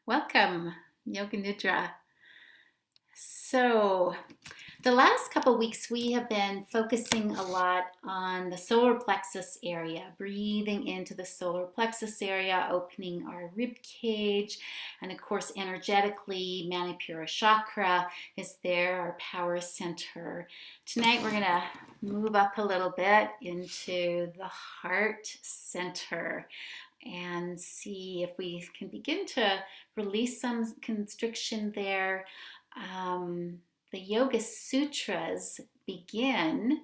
Welcome, Yoga Nidra. So, the last couple weeks we have been focusing a lot on the solar plexus area, breathing into the solar plexus area, opening our rib cage, and of course, energetically, Manipura chakra is there, our power center. Tonight we're going to move up a little bit into the heart center and see if we can begin to release some constriction there. The Yoga Sutras begin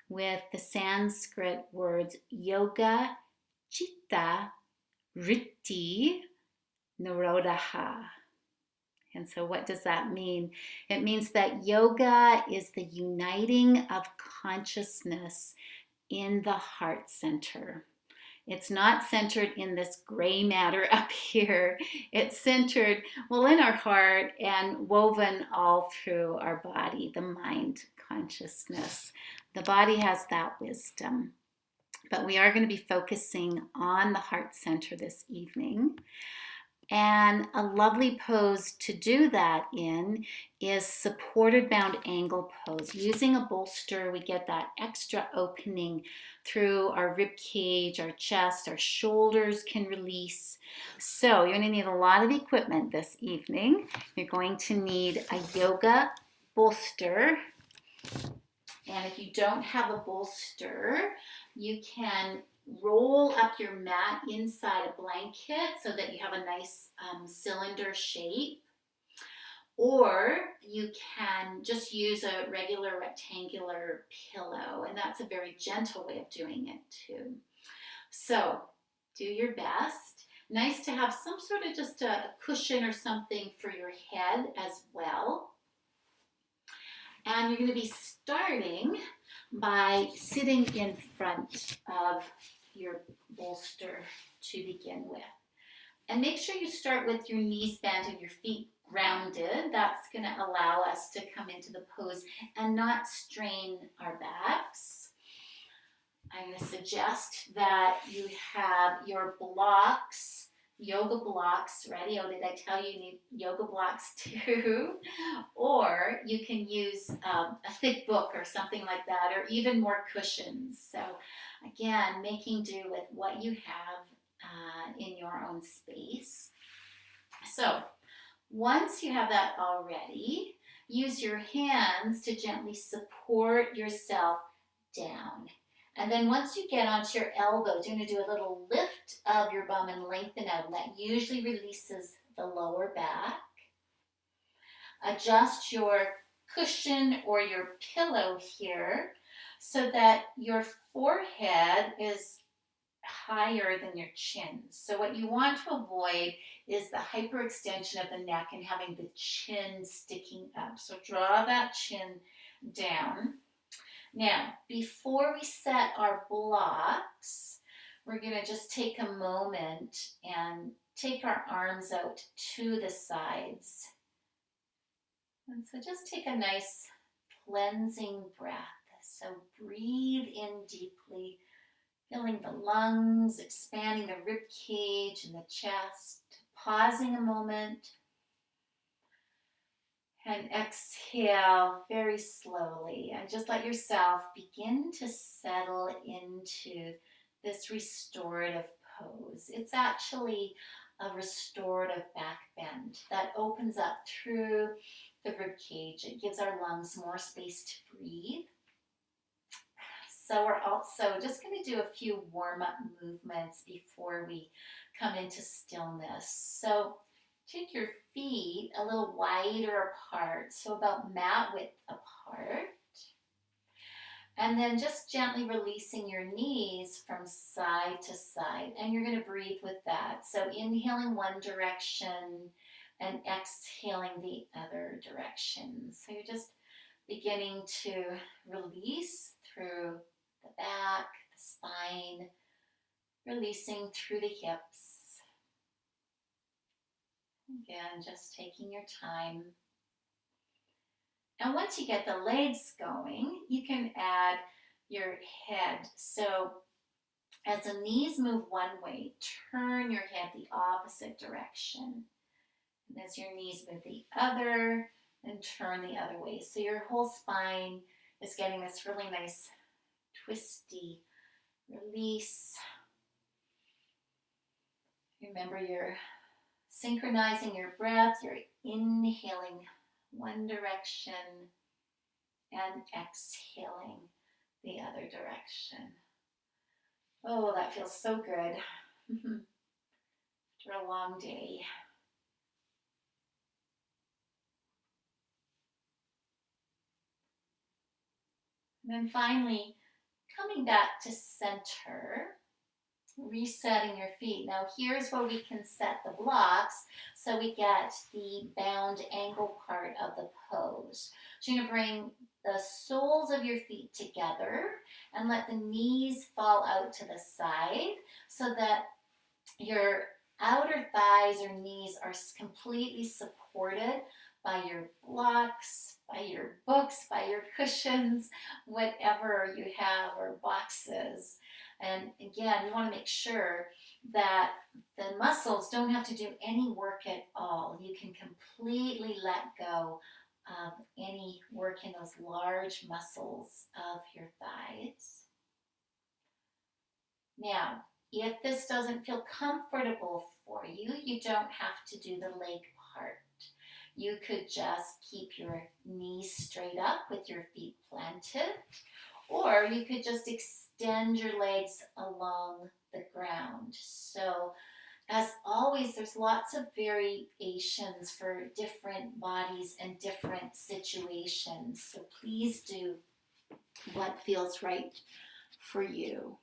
with the Sanskrit words Yoga, Chitta, Vritti, Nirodha. And so, what does that mean? It means that yoga is the uniting of consciousness in the heart center. It's not centered in this gray matter up here. It's centered, well, in our heart and woven all through our body, the mind consciousness. The body has that wisdom. But we are going to be focusing on the heart center this evening. And a lovely pose to do that in is supported bound angle pose. Using a bolster, we get that extra opening through our rib cage, our chest, our shoulders can release. So you're going to need a lot of equipment this evening. You're going to need a yoga bolster. And if you don't have a bolster, you can roll up your mat inside a blanket so that you have a nice cylinder shape. Or you can just use a regular rectangular pillow, and that's a very gentle way of doing it too. So do your best. Nice to have some sort of just a cushion or something for your head as well. And you're going to be starting by sitting in front of your bolster to begin with. And make sure you start with your knees bent and your feet grounded. That's going to allow us to come into the pose and not strain our backs. I'm going to suggest that you have your blocks, yoga blocks ready. Oh, did I tell you need yoga blocks too? Or you can use a thick book or something like that, or even more cushions. So again, making do with what you have in your own space. So once you have that all ready, use your hands to gently support yourself down. And then once you get onto your elbows, you're going to do a little lift of your bum and lengthen out. And that usually releases the lower back. Adjust your cushion or your pillow here so that your forehead is higher than your chin. So what you want to avoid is the hyperextension of the neck and having the chin sticking up. So draw that chin down. Now, before we set our blocks, we're going to just take a moment and take our arms out to the sides. And so just take a nice cleansing breath. So breathe in deeply, filling the lungs, expanding the rib cage and the chest, pausing a moment, and exhale very slowly. And just let yourself begin to settle into this restorative pose. It's actually a restorative back bend that opens up through the rib cage. It gives our lungs more space to breathe. So we're also just going to do a few warm-up movements before we come into stillness. So take your feet a little wider apart, so about mat width apart. And then just gently releasing your knees from side to side. And you're going to breathe with that. So inhaling one direction and exhaling the other direction. So you're just beginning to release through the back, the spine, releasing through the hips. Again, just taking your time. And once you get the legs going, you can add your head. So as the knees move one way, turn your head the opposite direction. And as your knees move the other, and turn the other way. So your whole spine is getting this really nice twisty release. Remember, you're synchronizing your breath. You're inhaling one direction and exhaling the other direction. Oh, that feels so good after a long day. And then finally, coming back to center, resetting your feet. Now here's where we can set the blocks so we get the bound ankle part of the pose. So you're going to bring the soles of your feet together and let the knees fall out to the side so that your outer thighs or knees are completely supported by your blocks, by your books, by your cushions, whatever you have, or boxes. And again, you want to make sure that the muscles don't have to do any work at all. You can completely let go of any work in those large muscles of your thighs. Now, if this doesn't feel comfortable for you, you don't have to do the leg part. You could just keep your knees straight up with your feet planted, or you could just extend your legs along the ground. So, as always, there's lots of variations for different bodies and different situations. So please do what feels right for you.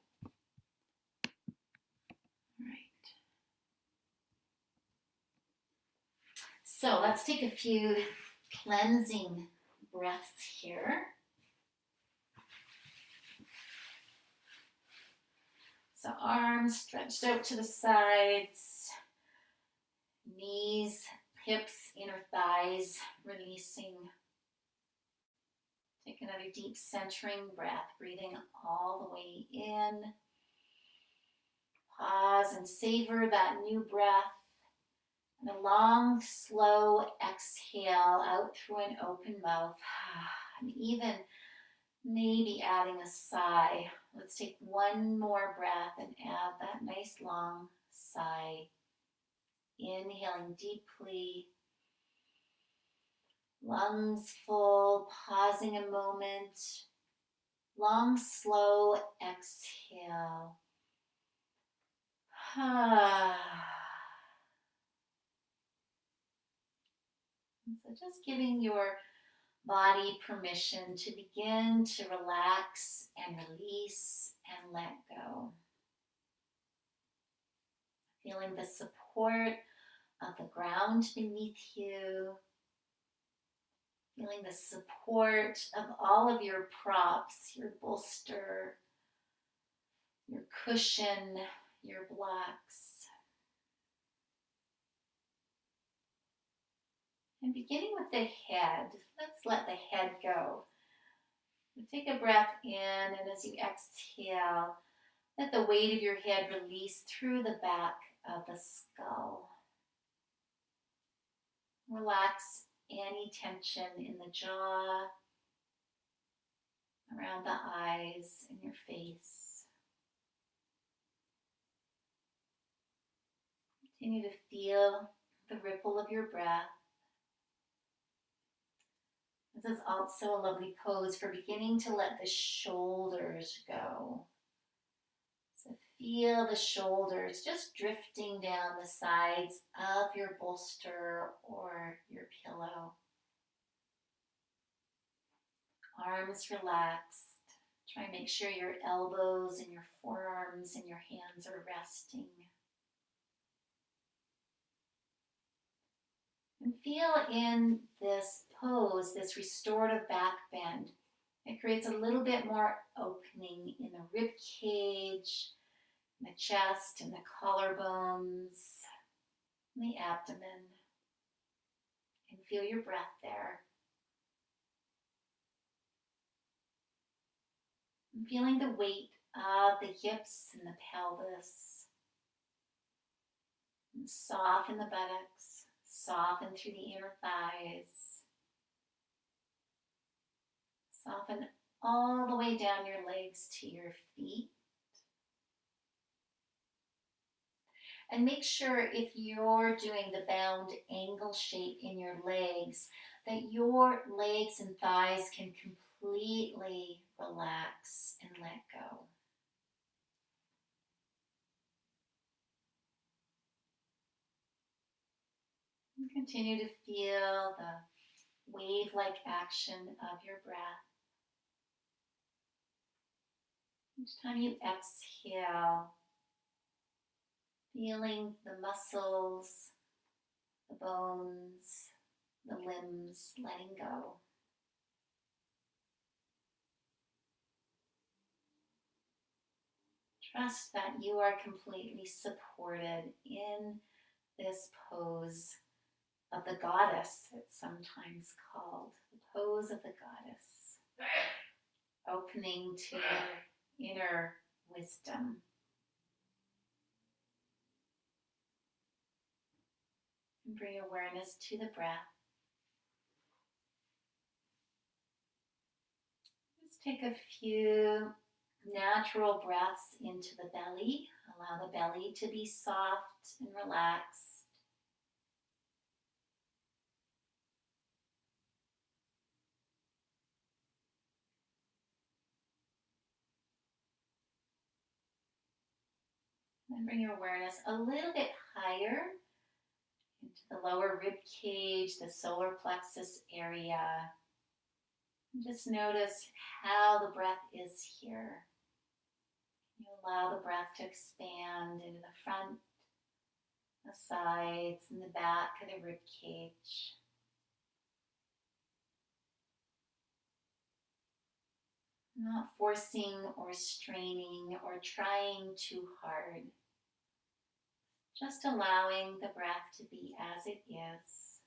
So let's take a few cleansing breaths here. So arms stretched out to the sides, knees, hips, inner thighs releasing. Take another deep centering breath, breathing all the way in. Pause and savor that new breath. And a long, slow exhale out through an open mouth. And even maybe adding a sigh. Let's take one more breath and add that nice long sigh. Inhaling deeply. Lungs full, pausing a moment. Long, slow exhale. So just giving your body permission to begin to relax and release and let go. Feeling the support of the ground beneath you. Feeling the support of all of your props, your bolster, your cushion, your blocks. And beginning with the head, let's let the head go. Take a breath in, and as you exhale, let the weight of your head release through the back of the skull. Relax any tension in the jaw, around the eyes, in your face. Continue to feel the ripple of your breath. This is also a lovely pose for beginning to let the shoulders go. So feel the shoulders just drifting down the sides of your bolster or your pillow. Arms relaxed. Try and make sure your elbows and your forearms and your hands are resting. And feel in this pose, this restorative back bend. It creates a little bit more opening in the rib cage, in the chest, and the collarbones, and the abdomen. And feel your breath there. And feeling the weight of the hips and the pelvis. And soften the buttocks, Soften through the inner thighs. Soften all the way down your legs to your feet. And make sure if you're doing the bound angle shape in your legs, that your legs and thighs can completely relax and let go. And continue to feel the wave-like action of your breath. Each time you exhale, feeling the muscles, the bones, the limbs letting go. Trust that you are completely supported in this pose of the goddess, it's sometimes called, the pose of the goddess, opening to your inner wisdom. And bring awareness to the breath. Just take a few natural breaths into the belly. Allow the belly to be soft and relaxed. And bring your awareness a little bit higher into the lower rib cage, the solar plexus area. And just notice how the breath is here. You allow the breath to expand into the front, the sides, and the back of the rib cage. Not forcing or straining or trying too hard. Just allowing the breath to be as it is.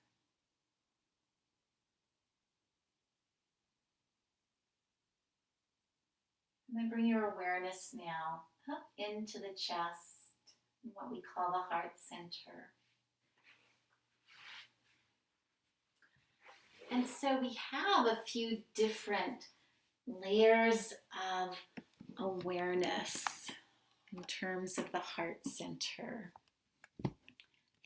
And then bring your awareness now up into the chest, what we call the heart center. And so we have a few different layers of awareness in terms of the heart center.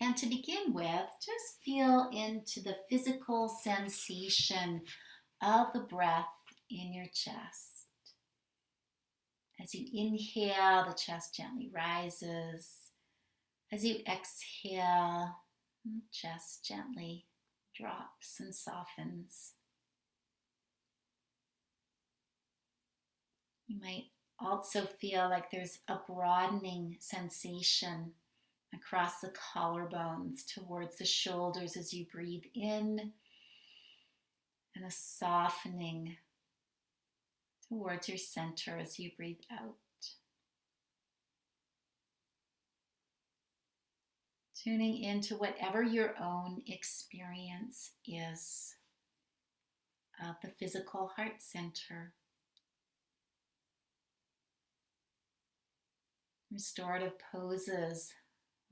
And to begin with, just feel into the physical sensation of the breath in your chest. As you inhale, the chest gently rises. As you exhale, the chest gently drops and softens. You might also feel like there's a broadening sensation across the collarbones towards the shoulders as you breathe in, and a softening towards your center as you breathe out. Tuning into whatever your own experience is of the physical heart center. Restorative poses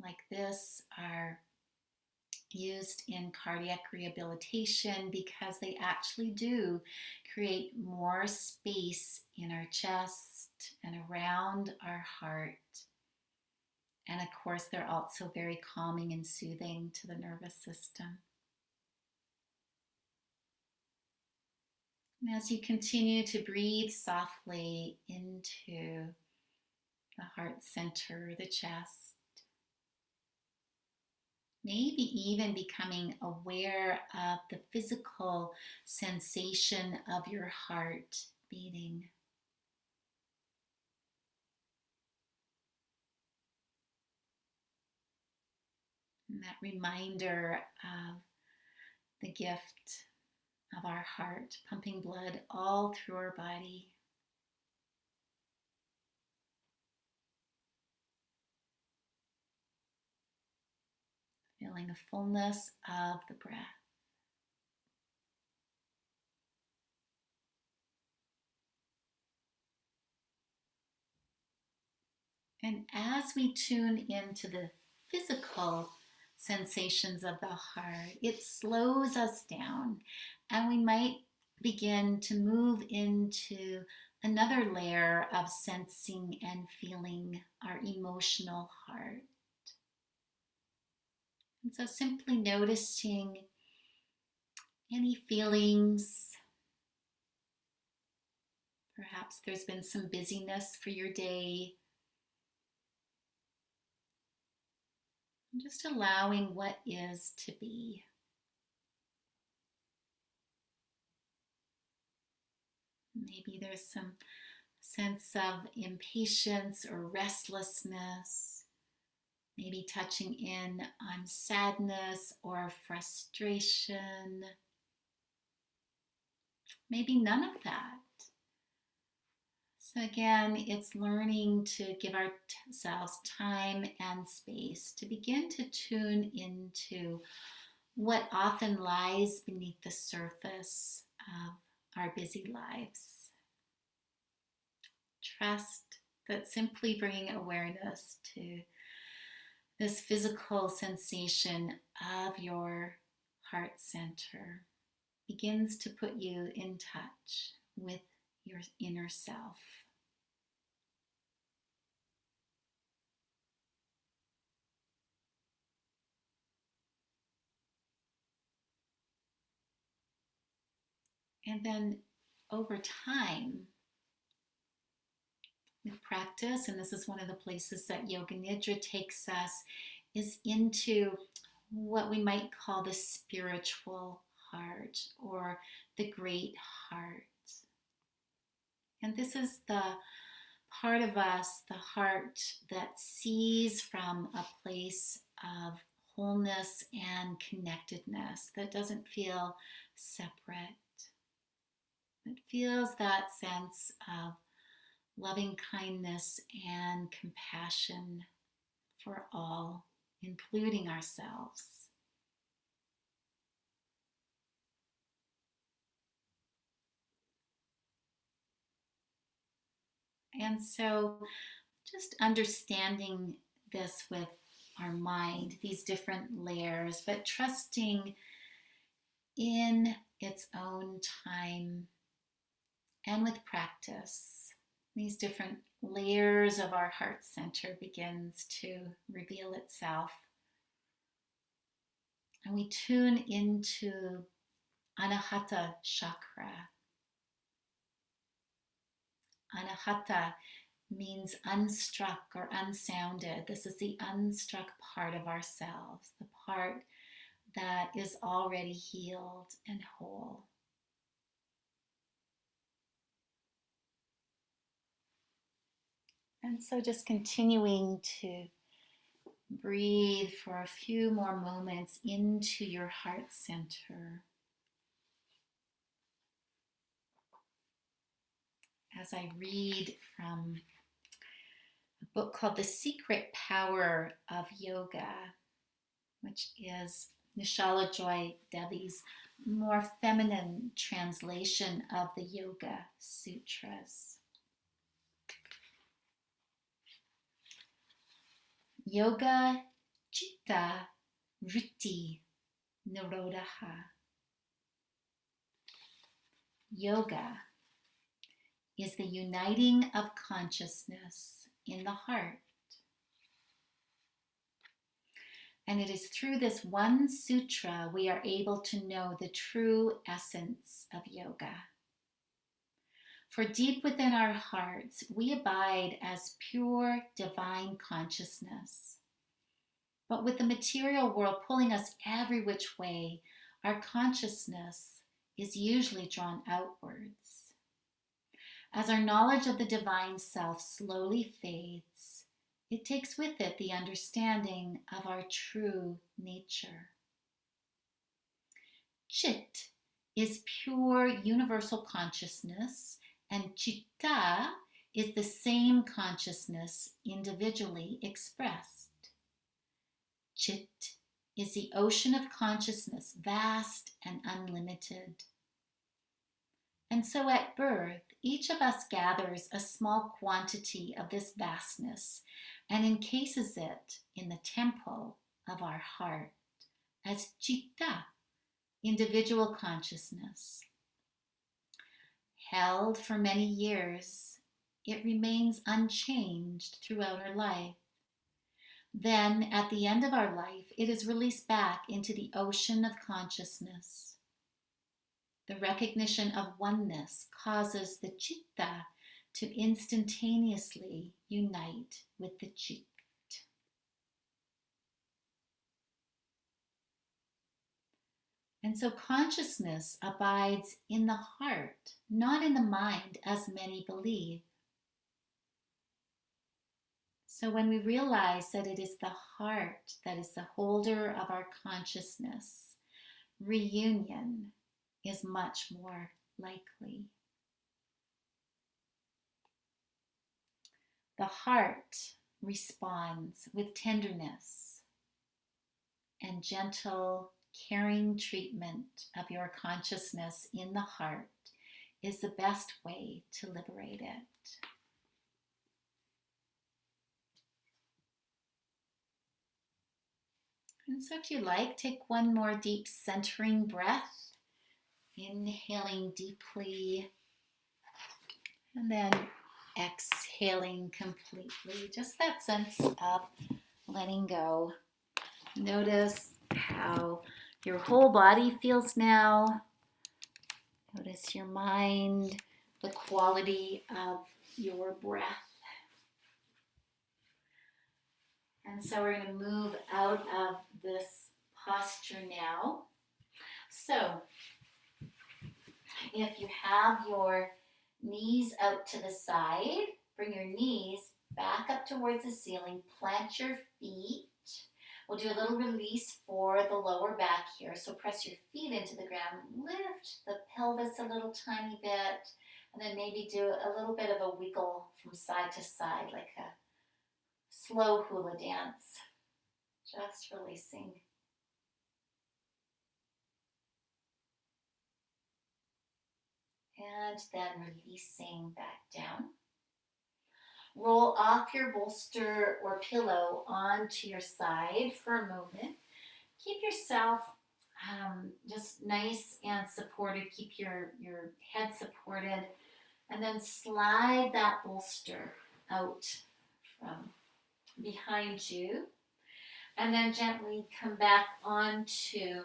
like this are used in cardiac rehabilitation because they actually do create more space in our chest and around our heart. And of course, they're also very calming and soothing to the nervous system. And as you continue to breathe softly into the heart center, the chest, maybe even becoming aware of the physical sensation of your heart beating. And that reminder of the gift of our heart, pumping blood all through our body. Feeling the fullness of the breath. And as we tune into the physical sensations of the heart, it slows us down, and we might begin to move into another layer of sensing and feeling our emotional heart. And so simply noticing any feelings. Perhaps there's been some busyness for your day. And just allowing what is to be. Maybe there's some sense of impatience or restlessness. Maybe touching in on sadness or frustration. Maybe none of that. So again, it's learning to give ourselves time and space to begin to tune into what often lies beneath the surface of our busy lives. Trust that simply bringing awareness to this physical sensation of your heart center begins to put you in touch with your inner self. And then over time, with practice, and this is one of the places that Yoga Nidra takes us, is into what we might call the spiritual heart or the great heart. And this is the part of us, the heart, that sees from a place of wholeness and connectedness, that doesn't feel separate. It feels that sense of loving kindness and compassion for all, including ourselves. And so just understanding this with our mind, these different layers, but trusting in its own time and with practice, these different layers of our heart center begins to reveal itself. And we tune into Anahata chakra. Anahata means unstruck or unsounded. This is the unstruck part of ourselves, the part that is already healed and whole. And so just continuing to breathe for a few more moments into your heart center. As I read from a book called The Secret Power of Yoga, which is Nishala Joy Devi's more feminine translation of the Yoga Sutras. Yoga Chitta Vritti Nirodha. Yoga is the uniting of consciousness in the heart. And it is through this one sutra we are able to know the true essence of yoga. For deep within our hearts, we abide as pure divine consciousness. But with the material world pulling us every which way, our consciousness is usually drawn outwards. As our knowledge of the divine self slowly fades, it takes with it the understanding of our true nature. Chit is pure universal consciousness, and Chitta is the same consciousness individually expressed. Chit is the ocean of consciousness, vast and unlimited. And so at birth, each of us gathers a small quantity of this vastness and encases it in the temple of our heart as citta, individual consciousness. Held for many years, it remains unchanged throughout our life. Then, at the end of our life, it is released back into the ocean of consciousness. The recognition of oneness causes the citta to instantaneously unite with the chit. And so consciousness abides in the heart, not in the mind, as many believe. So when we realize that it is the heart that is the holder of our consciousness, reunion is much more likely. The heart responds with tenderness and gentle, caring treatment of your consciousness in the heart is the best way to liberate it. And so if you like, take one more deep centering breath, inhaling deeply, and then exhaling completely. Just that sense of letting go. Notice how your whole body feels now. Notice your mind, the quality of your breath. And so we're going to move out of this posture now. So if you have your knees out to the side, bring your knees back up towards the ceiling, plant your feet. We'll do a little release for the lower back here. So press your feet into the ground, lift the pelvis a little tiny bit, and then maybe do a little bit of a wiggle from side to side, like a slow hula dance. Just releasing. And then releasing back down. Roll off your bolster or pillow onto your side for a moment. Keep yourself just nice and supported. Keep your head supported. And then slide that bolster out from behind you. And then gently come back onto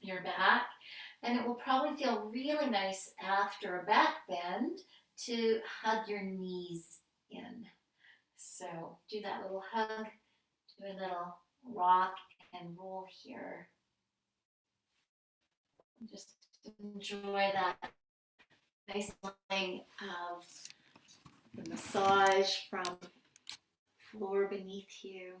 your back. And it will probably feel really nice after a back bend to hug your knees in. So do that little hug, do a little rock and roll here. Just enjoy that nice feeling of the massage from the floor beneath you.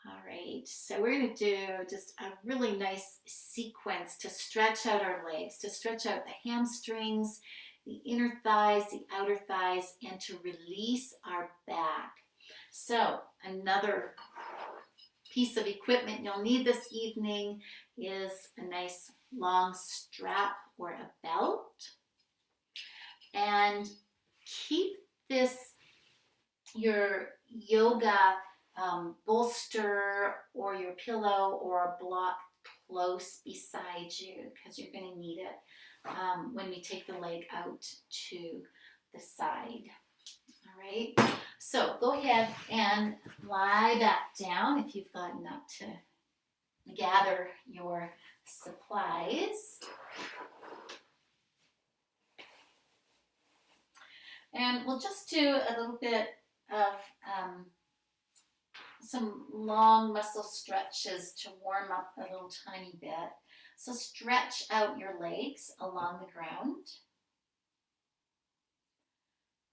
All right, so we're going to do just a really nice sequence to stretch out our legs, to stretch out the hamstrings, the inner thighs, the outer thighs, and to release our back. So another piece of equipment you'll need this evening is a nice long strap or a belt. And keep this, your yoga bolster or your pillow or a block close beside you, because you're going to need it when we take the leg out to the side. All right, so go ahead and lie back down if you've gotten up to gather your supplies. And we'll just do a little bit of some long muscle stretches to warm up a little tiny bit. So stretch out your legs along the ground.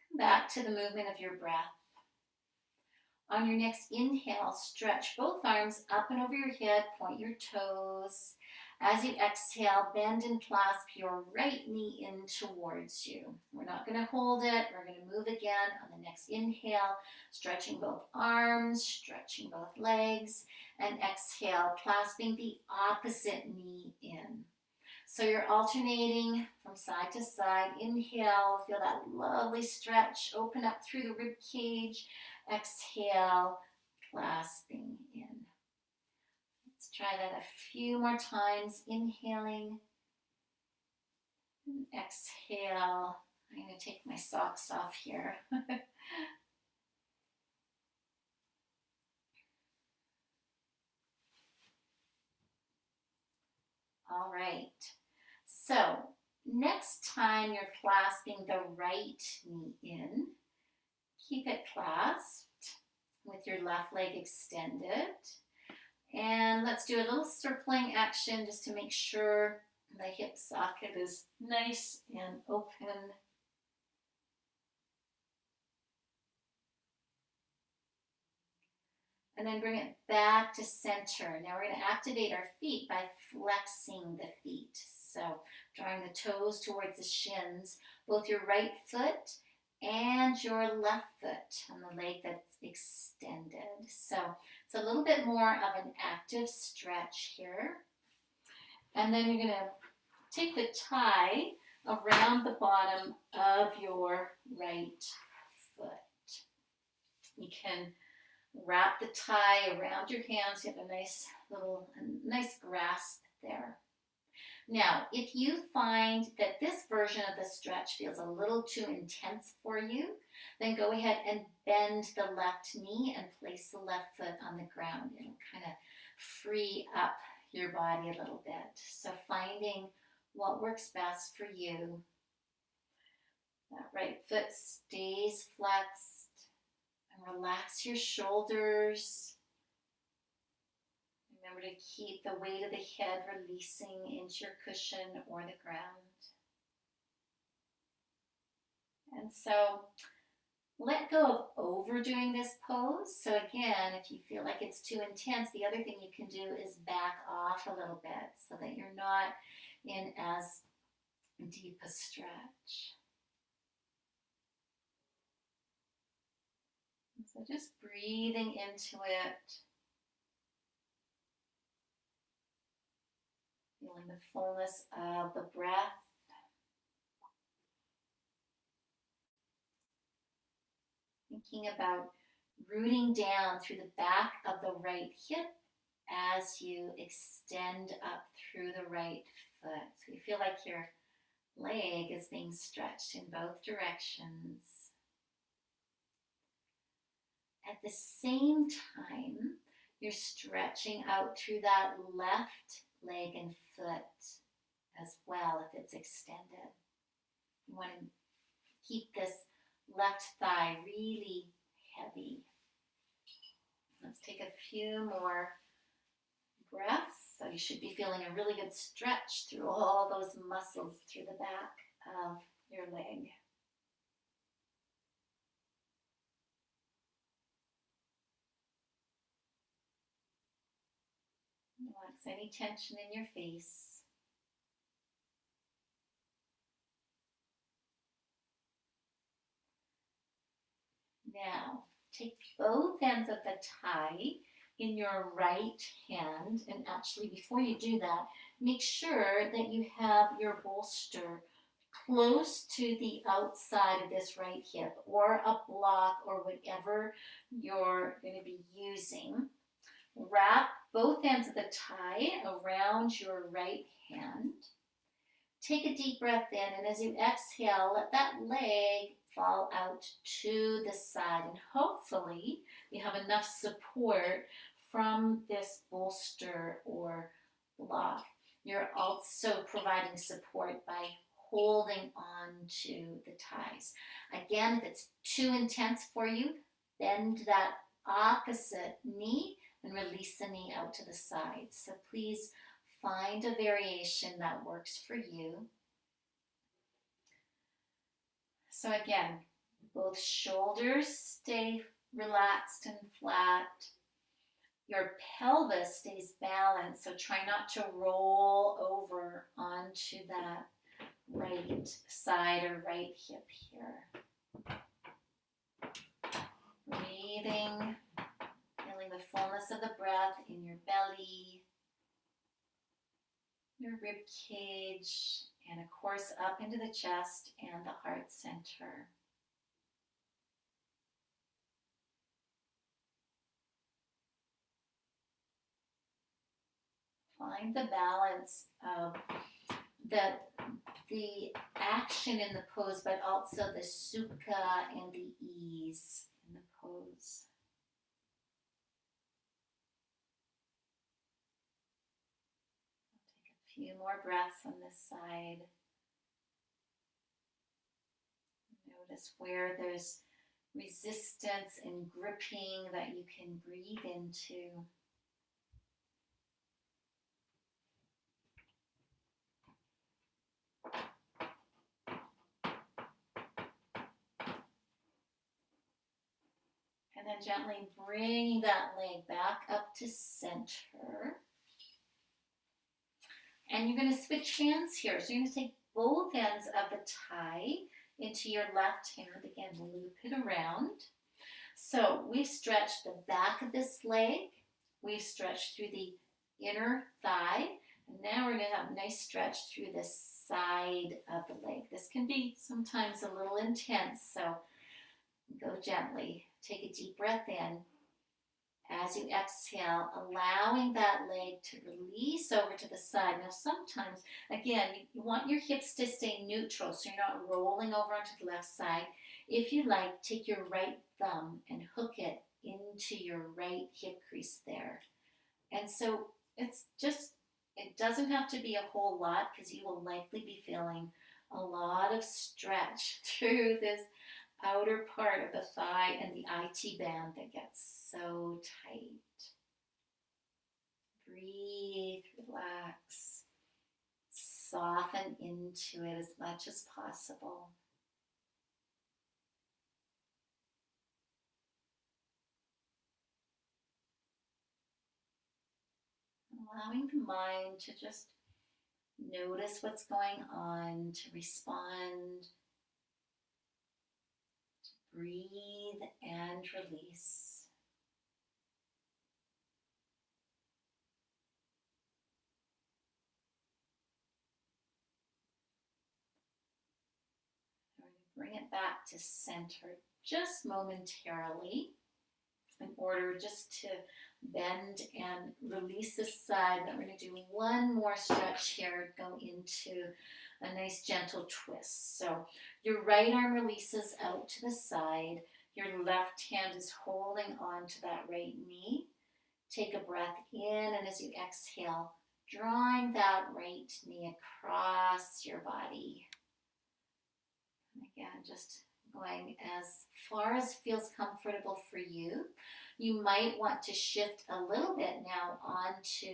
Come back to the movement of your breath. On your next inhale, stretch both arms up and over your head, point your toes. As you exhale, bend and clasp your right knee in towards you. We're not going to hold it. We're going to move again on the next inhale, stretching both arms, stretching both legs, and exhale, clasping the opposite knee in. So you're alternating from side to side. Inhale, feel that lovely stretch, open up through the rib cage. exhale, clasping in. Let's try that a few more times. Inhaling and exhale. I'm going to take my socks off here. All right. So next time you're clasping the right knee in, keep it clasped with your left leg extended. And let's do a little circling action just to make sure the hip socket is nice and open. And then bring it back to center. Now we're going to activate our feet by flexing the feet. So drawing the toes towards the shins, both your right foot and your left foot on the leg that's extended. So it's a little bit more of an active stretch here. And then you're going to take the tie around the bottom of your right foot. You can wrap the tie around your hands. You have a nice grasp there. Now, if you find that this version of the stretch feels a little too intense for you, then go ahead and bend the left knee and place the left foot on the ground. It'll kind of free up your body a little bit. So finding what works best for you. That right foot stays flexed, and relax your shoulders. Remember to keep the weight of the head releasing into your cushion or the ground. And so let go of overdoing this pose. So again, if you feel like it's too intense, the other thing you can do is back off a little bit so that you're not in as deep a stretch. And so just breathing into it. Feeling the fullness of the breath. Thinking about rooting down through the back of the right hip as you extend up through the right foot. So you feel like your leg is being stretched in both directions. At the same time, you're stretching out through that left leg and foot as well if it's extended. You want to keep this left thigh really heavy. Let's take a few more breaths. So you should be feeling a really good stretch through all those muscles through the back of your leg. Relax any tension in your face. Now, take both ends of the tie in your right hand, and actually before you do that, make sure that you have your bolster close to the outside of this right hip, or a block, or whatever you're going to be using. Wrap both ends of the tie around your right hand. Take a deep breath in, and as you exhale, let that leg fall out to the side. And hopefully you have enough support from this bolster or block. You're also providing support by holding on to the ties. Again, if it's too intense for you, bend that opposite knee and release the knee out to the side. So please find a variation that works for you. So again, both shoulders stay relaxed and flat. Your pelvis stays balanced, so try not to roll over onto that right side or right hip here. Breathing, feeling the fullness of the breath in your belly, your rib cage, and of course up into the chest and the heart center. Find the balance of the action in the pose, but also the sukha and the ease in the pose. I'll take a few more breaths on this side. Notice where there's resistance and gripping that you can breathe into. And then gently bring that leg back up to center. And you're going to switch hands here. So you're going to take both ends of the tie into your left hand. Again, loop it around. So we've stretched the back of this leg. We've stretched through the inner thigh. And now we're going to have a nice stretch through the side of the leg. This can be sometimes a little intense, so go gently. Take a deep breath in. As you exhale, allowing that leg to release over to the side. Now sometimes, again, you want your hips to stay neutral so you're not rolling over onto the left side. If you like, take your right thumb and hook it into your right hip crease there. And so it's just, it doesn't have to be a whole lot because you will likely be feeling a lot of stretch through this outer part of the thigh and the IT band that gets so tight. Breathe, relax, soften into it as much as possible. Allowing the mind to just notice what's going on, to respond. Breathe and release. We're going to bring it back to center just momentarily in order just to bend and release this side. Then we're going to do one more stretch here, go into a nice gentle twist. So your right arm releases out to the side. Your left hand is holding on to that right knee. Take a breath in, and as you exhale, drawing that right knee across your body. And again, just going as far as feels comfortable for you. You might want to shift a little bit now onto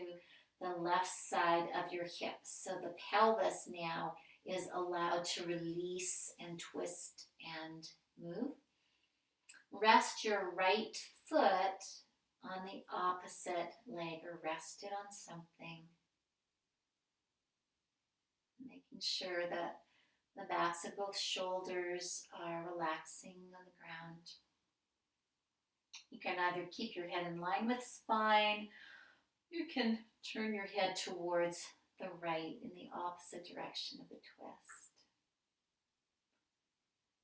the left side of your hips. So the pelvis now is allowed to release and twist and move. Rest your right foot on the opposite leg or rest it on something. Making sure that the backs of both shoulders are relaxing on the ground. You can either keep your head in line with spine, you can turn your head towards the right in the opposite direction of the twist.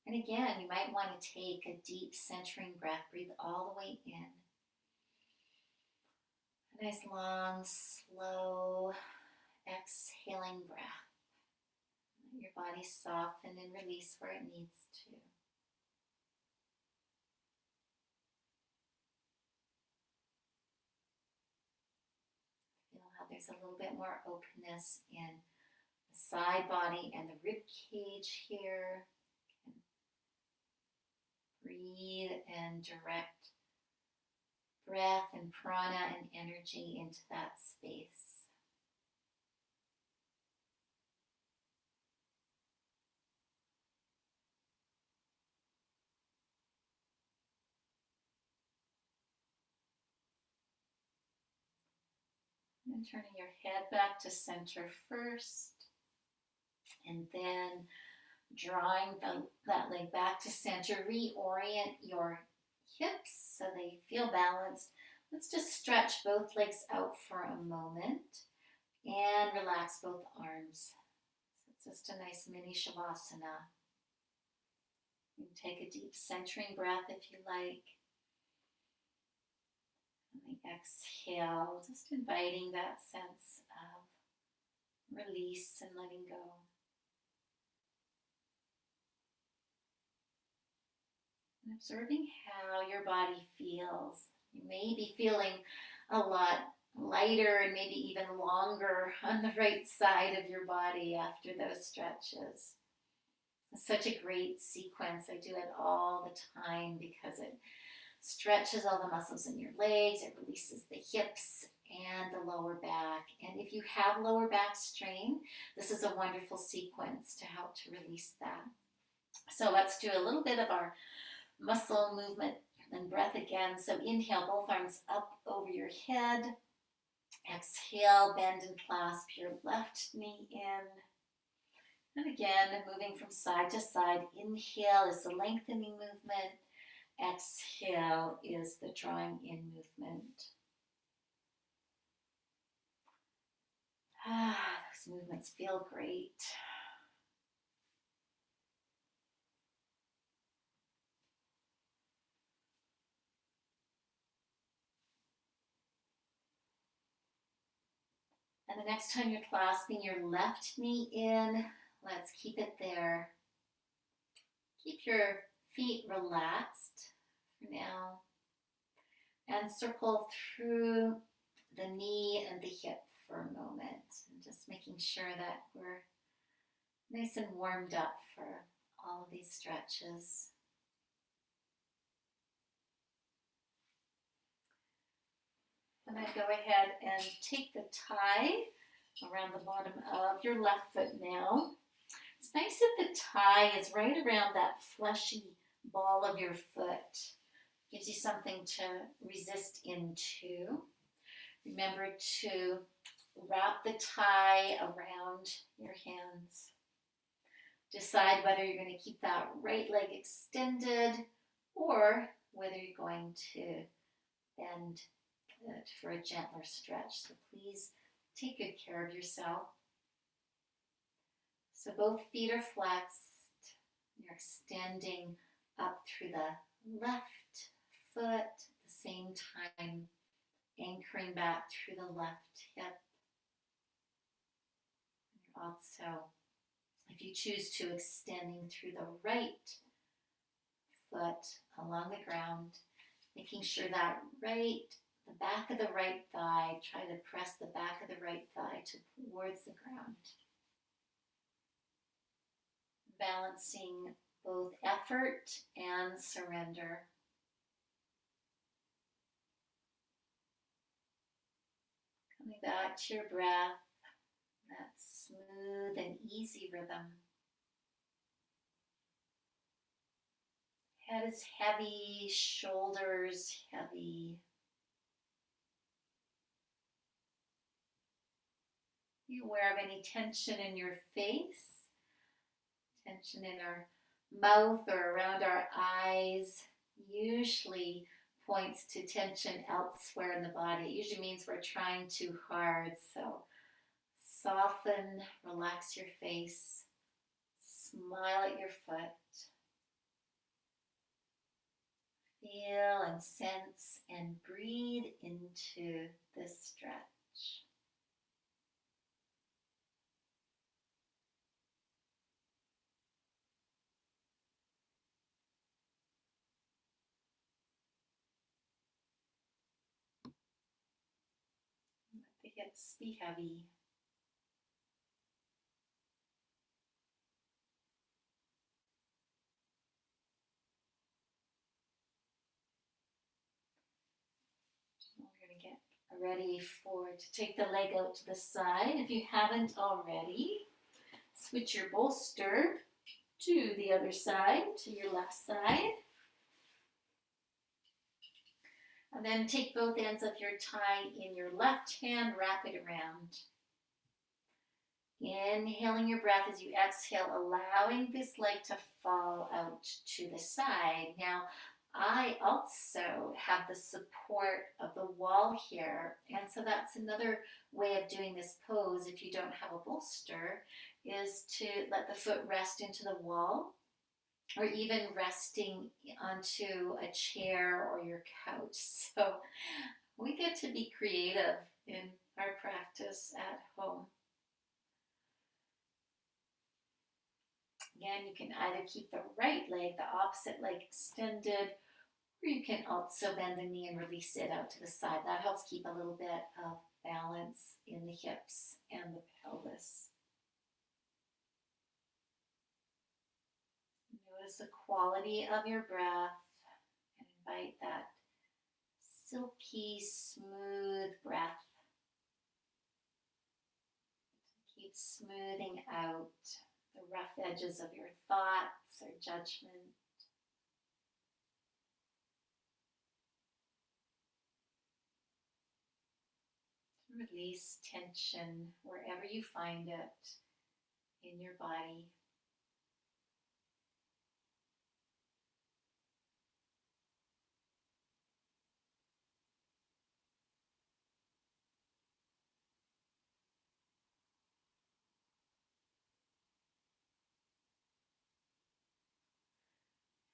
And again, you might want to take a deep centering breath. Breathe all the way in. A nice long, slow, exhaling breath. Let your body soften and release where it needs to. Feel how there's a little bit more openness in the side body and the rib cage here. Breathe and direct breath and prana and energy into that space. And turning your head back to center first, and then drawing that leg back to center. Reorient your hips so they feel balanced. Let's just stretch both legs out for a moment and relax both arms. So it's just a nice mini shavasana. You can take a deep centering breath if you like. And Exhale, just inviting that sense of release and letting go. And observing how your body feels. You may be feeling a lot lighter and maybe even longer on the right side of your body after those stretches. It's such a great sequence. I do it all the time because it stretches all the muscles in your legs, it releases the hips and the lower back. And if you have lower back strain, this is a wonderful sequence to help to release that. So let's do a little bit of our muscle movement and breath again. So inhale, both arms up over your head. Exhale, bend and clasp your left knee in. And again, moving from side to side. Inhale is the lengthening movement. Exhale is the drawing in movement. Those movements feel great. And the next time you're clasping your left knee in, let's keep it there. Keep your feet relaxed for now. And circle through the knee and the hip for a moment. And just making sure that we're nice and warmed up for all of these stretches. And then go ahead and take the tie around the bottom of your left foot now. It's nice if the tie is right around that fleshy ball of your foot. Gives you something to resist into. Remember to wrap the tie around your hands. Decide whether you're going to keep that right leg extended or whether you're going to bend it for a gentler stretch. So please take good care of yourself. So both feet are flexed. You're extending up through the left foot at the same time, anchoring back through the left hip. You're also, if you choose to, extending through the right foot along the ground, making sure that the back of the right thigh, try to press the back of the right thigh towards the ground. Balancing both effort and surrender. Coming back to your breath, that smooth and easy rhythm. Head is heavy, shoulders heavy. Be aware of any tension in your face, tension in our mouth or around our eyes. Usually points to tension elsewhere in the body. It usually means we're trying too hard. So soften, relax your face, smile at your foot. Feel and sense and breathe into this stretch. Let the hips be heavy. We're going to get ready to take the leg out to the side. If you haven't already, switch your bolster to the other side, to your left side. And then take both ends of your tie in your left hand, wrap it around. Inhaling your breath as you exhale, allowing this leg to fall out to the side. Now, I also have the support of the wall here, and so that's another way of doing this pose if you don't have a bolster, is to let the foot rest into the wall, or even resting onto a chair or your couch. So we get to be creative in our practice at home. Again, you can either keep the right leg, the opposite leg extended, or you can also bend the knee and release it out to the side. That helps keep a little bit of balance in the hips and the pelvis. Notice the quality of your breath and invite that silky, smooth breath. Keep smoothing out the rough edges of your thoughts or judgment. Release tension wherever you find it in your body.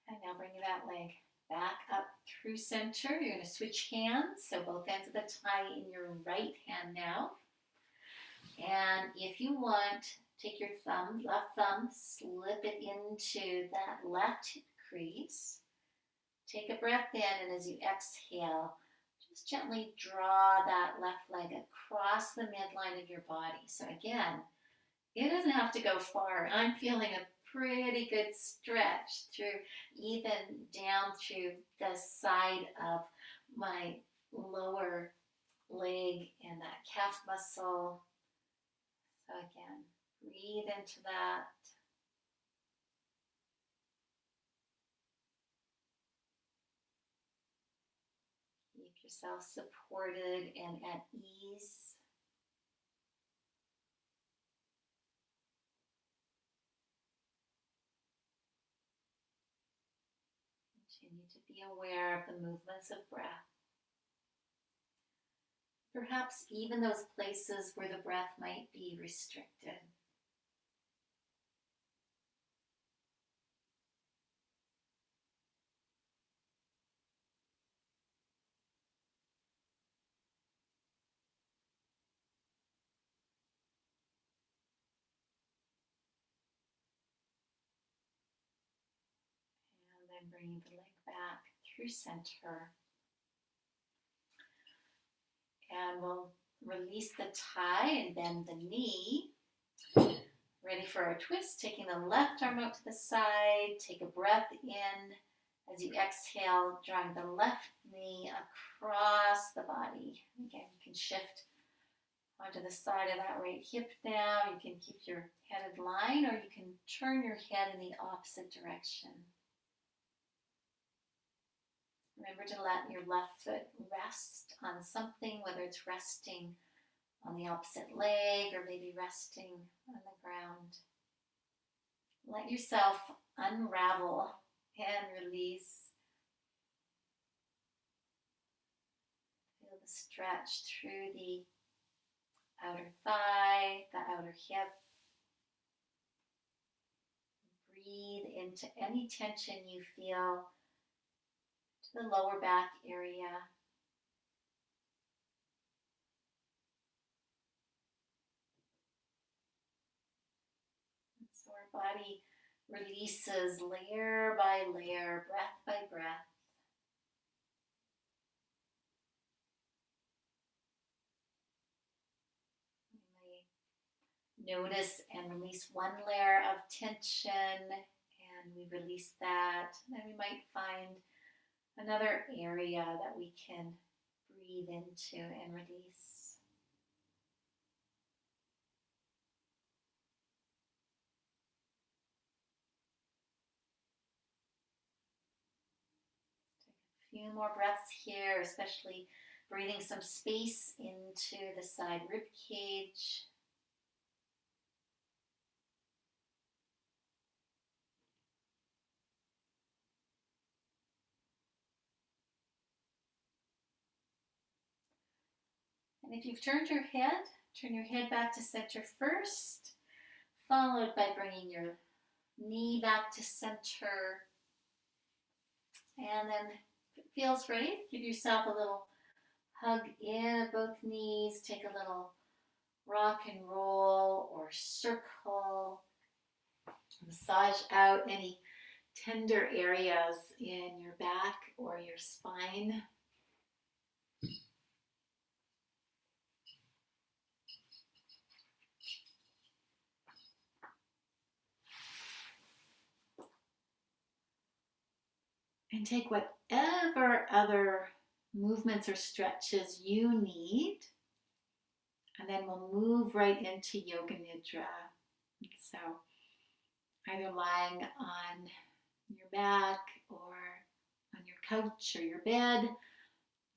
And now bring that leg back up through center. You're going to switch hands, so both ends of the tie in your right hand now. And if you want, take your thumb, left thumb, slip it into that left hip crease. Take a breath in, and as you exhale, just gently draw that left leg across the midline of your body. So again, it doesn't have to go far. I'm feeling a pretty good stretch through, even down through the side of my lower leg and that calf muscle. So again, breathe into that. Keep yourself supported and at ease. Continue to be aware of the movements of breath. Perhaps even those places where the breath might be restricted. And then bring the leg back through center. And we'll release the tie and bend the knee. Ready for our twist, taking the left arm out to the side. Take a breath in. As you exhale, drawing the left knee across the body. Again, you can shift onto the side of that right hip now. You can keep your head in line, or you can turn your head in the opposite direction. Remember to let your left foot rest on something, whether it's resting on the opposite leg or maybe resting on the ground. Let yourself unravel and release. Feel the stretch through the outer thigh, the outer hip. Breathe into any tension you feel to the lower back area. And so our body releases layer by layer, breath by breath. Notice and release one layer of tension, and we release that. And then we might find another area that we can breathe into and release. Take a few more breaths here, especially breathing some space into the side rib cage. And if you've turned your head, turn your head back to center first, followed by bringing your knee back to center. And then, if it feels right, give yourself a little Hug in both knees, take a little rock and roll or circle. Massage out any tender areas in your back or your spine. And take whatever other movements or stretches you need. And then we'll move right into Yoga Nidra. So either lying on your back or on your couch or your bed,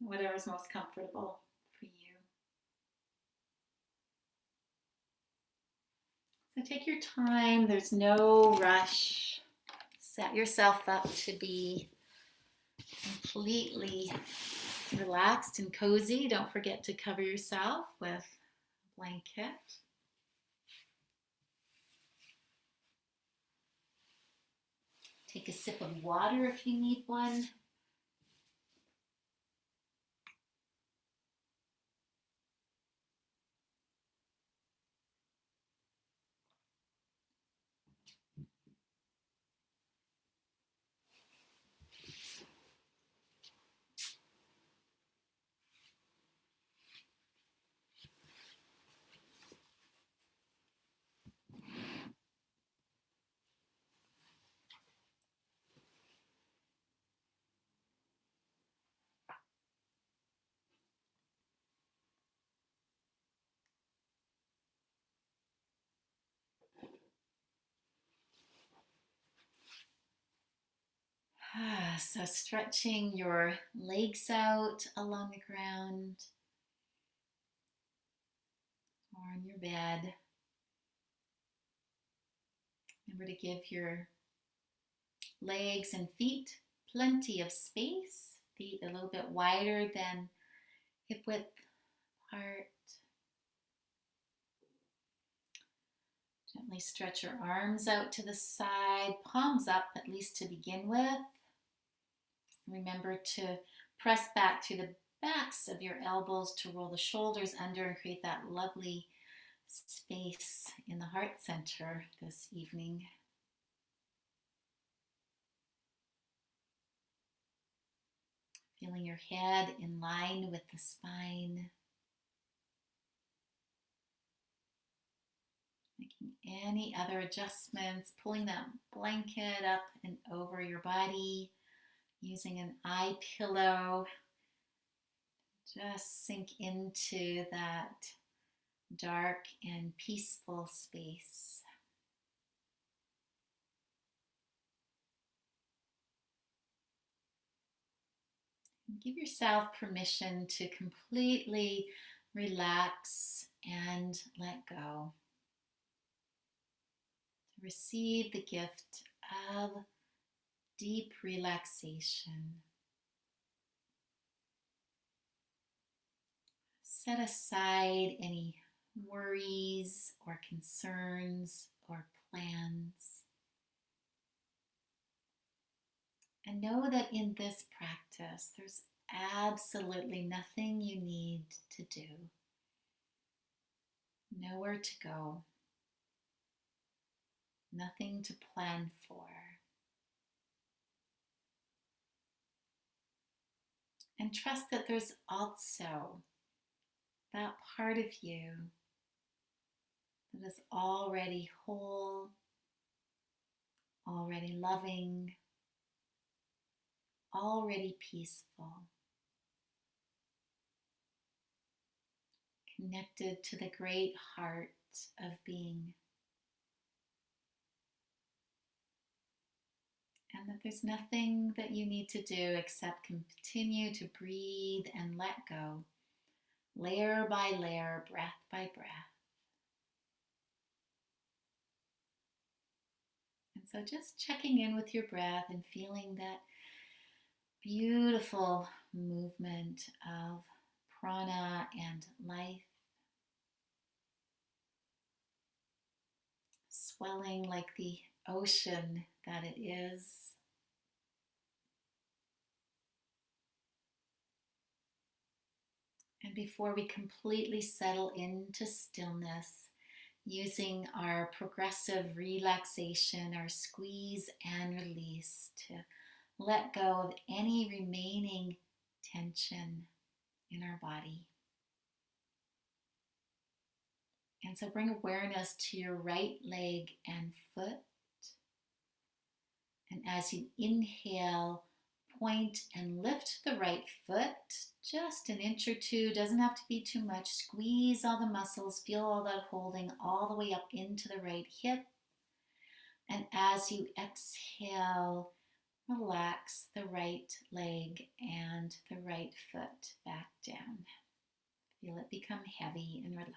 whatever's most comfortable for you. So take your time, there's no rush. Set yourself up to be completely relaxed and cozy. Don't forget to cover yourself with a blanket. Take a sip of water if you need one. So stretching your legs out along the ground or on your bed. Remember to give your legs and feet plenty of space. Feet a little bit wider than hip width apart. Gently stretch your arms out to the side, palms up at least to begin with. Remember to press back to the backs of your elbows to roll the shoulders under and create that lovely space in the heart center this evening. Feeling your head in line with the spine. Making any other adjustments, pulling that blanket up and over your body, using an eye pillow. Just sink into that dark and peaceful space. And give yourself permission to completely relax and let go. To receive the gift of deep relaxation. Set aside any worries or concerns or plans. And know that in this practice, there's absolutely nothing you need to do. Nowhere to go. Nothing to plan for. And trust that there's also that part of you that is already whole, already loving, already peaceful, connected to the great heart of being. And that there's nothing that you need to do except continue to breathe and let go, layer by layer, breath by breath. And so just checking in with your breath and feeling that beautiful movement of prana and life, swelling like the ocean that it is. And before we completely settle into stillness, using our progressive relaxation, our squeeze and release to let go of any remaining tension in our body. And so bring awareness to your right leg and foot. And as you inhale, point and lift the right foot just an inch or two. Doesn't have to be too much. Squeeze all the muscles. Feel all that holding all the way up into the right hip. And as you exhale, relax the right leg and the right foot back down. Feel it become heavy and relaxed.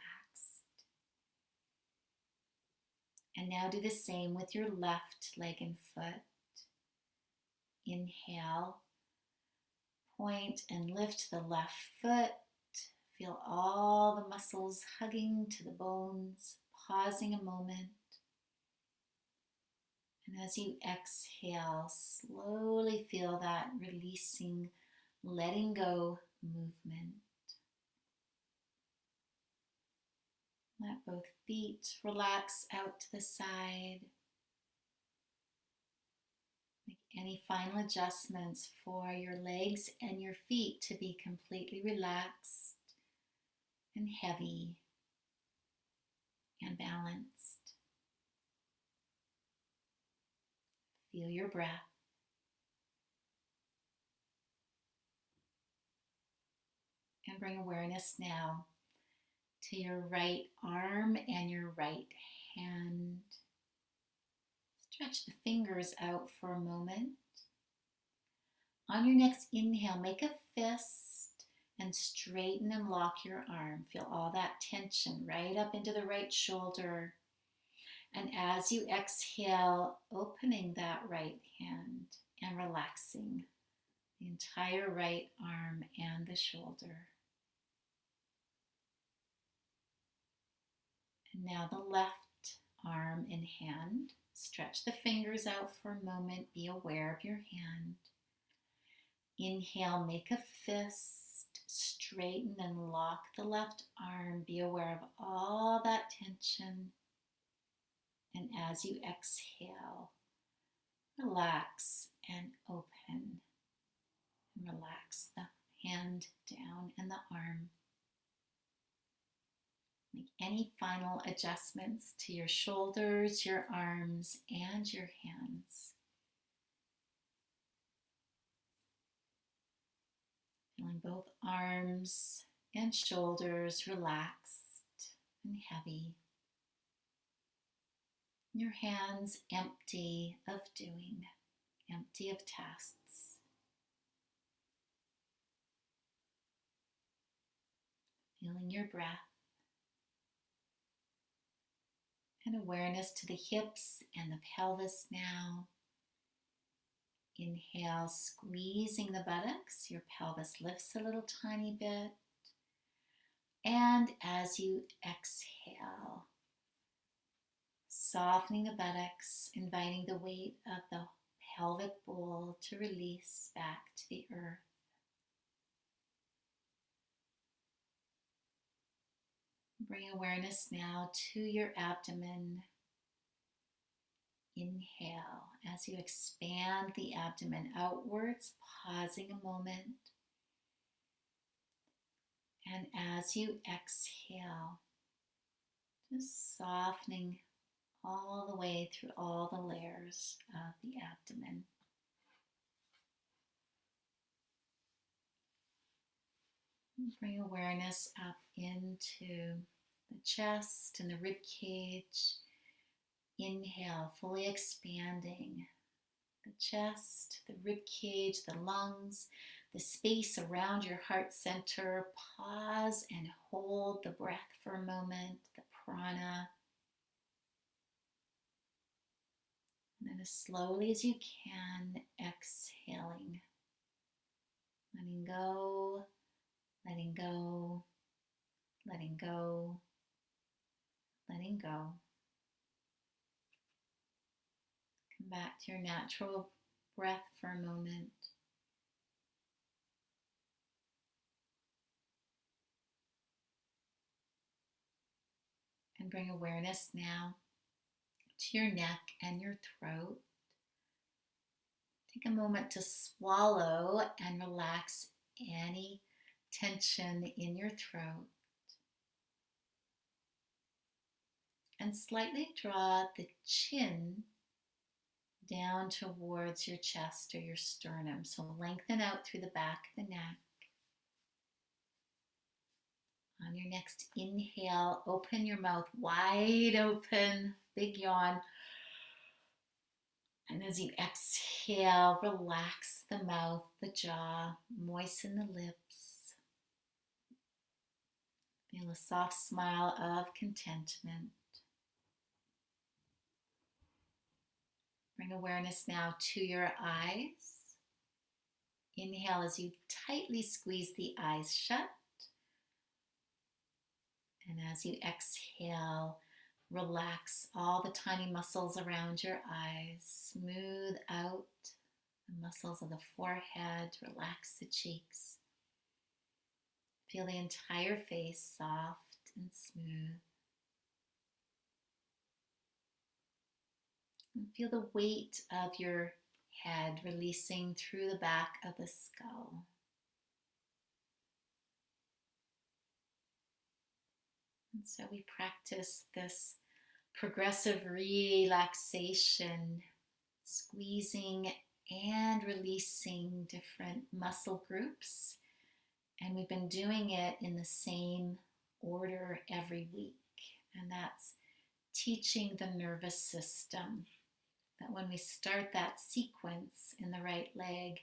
And now do the same with your left leg and foot. Inhale, point and lift the left foot. Feel all the muscles hugging to the bones, pausing a moment. And as you exhale, slowly feel that releasing, letting go movement. Let both feet relax out to the side. Make any final adjustments for your legs and your feet to be completely relaxed and heavy and balanced. Feel your breath. And bring awareness now to your right arm and your right hand. Stretch the fingers out for a moment. On your next inhale, make a fist and straighten and lock your arm. Feel all that tension right up into the right shoulder. And as you exhale, opening that right hand and relaxing the entire right arm and the shoulder. And now the left arm and hand. Stretch the fingers out for a moment. Be aware of your hand. Inhale, make a fist. Straighten and lock the left arm. Be aware of all that tension. And as you exhale, relax and open. And relax the hand down and the arm. Make any final adjustments to your shoulders, your arms, and your hands. Feeling both arms and shoulders relaxed and heavy. Your hands empty of doing, empty of tasks. Feeling your breath. And awareness to the hips and the pelvis now. Inhale, squeezing the buttocks. Your pelvis lifts a little tiny bit. And as you exhale, softening the buttocks, inviting the weight of the pelvic bowl to release back to the earth. Bring awareness now to your abdomen. Inhale as you expand the abdomen outwards, pausing a moment. And as you exhale, just softening all the way through all the layers of the abdomen. Bring awareness up into the chest and the rib cage. Inhale, fully expanding the chest, the rib cage, the lungs, the space around your heart center. Pause and hold the breath for a moment, the prana. And then as slowly as you can, exhaling, letting go, letting go, letting go, letting go. Come back to your natural breath for a moment. And bring awareness now to your neck and your throat. Take a moment to swallow and relax any tension in your throat. And slightly draw the chin down towards your chest or your sternum. So lengthen out through the back of the neck. On your next inhale, open your mouth wide open, big yawn. And as you exhale, relax the mouth, the jaw, moisten the lips. Feel a soft smile of contentment. Bring awareness now to your eyes. Inhale as you tightly squeeze the eyes shut. And as you exhale, relax all the tiny muscles around your eyes. Smooth out the muscles of the forehead. Relax the cheeks. Feel the entire face soft and smooth. And feel the weight of your head releasing through the back of the skull. And so we practice this progressive relaxation, squeezing and releasing different muscle groups. And we've been doing it in the same order every week. And that's teaching the nervous system that when we start that sequence in the right leg,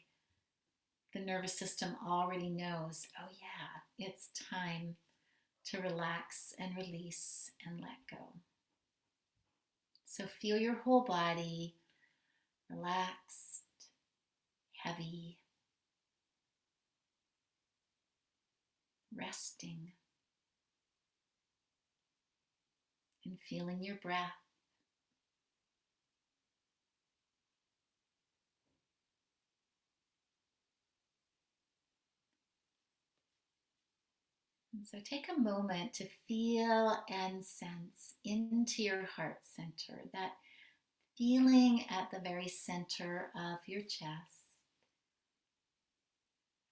the nervous system already knows, oh yeah, it's time to relax and release and let go. So feel your whole body relaxed, heavy, resting, and feeling your breath. And so take a moment to feel and sense into your heart center, that feeling at the very center of your chest,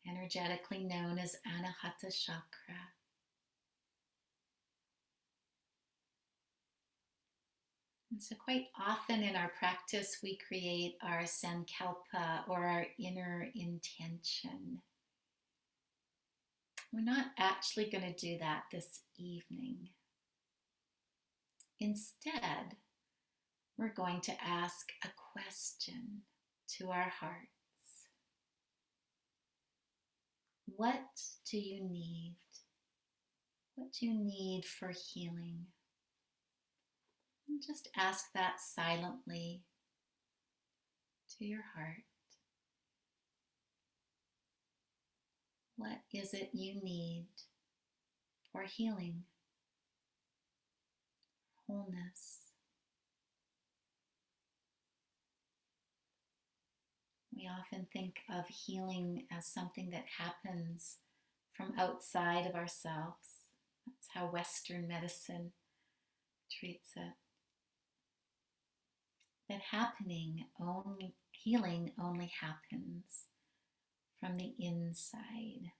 energetically known as Anahata Chakra. And so quite often in our practice, we create our sankalpa or our inner intention. We're not actually going to do that this evening. Instead, we're going to ask a question to our hearts. What do you need? What do you need for healing? And just ask that silently to your heart. What is it you need for healing, wholeness? We often think of healing as something that happens from outside of ourselves. That's how Western medicine treats it. That healing only happens from the inside.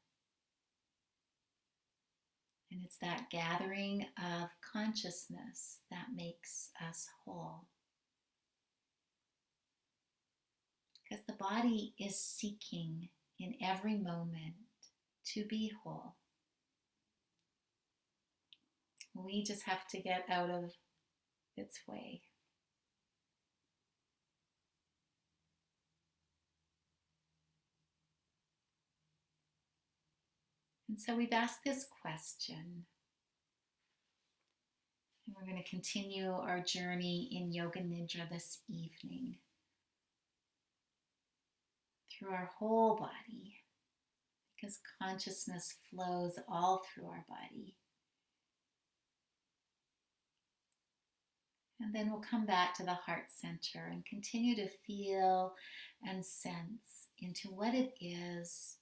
And it's that gathering of consciousness that makes us whole. Because the body is seeking in every moment to be whole. We just have to get out of its way. And so we've asked this question, and we're going to continue our journey in Yoga Nidra this evening through our whole body, because consciousness flows all through our body. And then we'll come back to the heart center and continue to feel and sense into what it is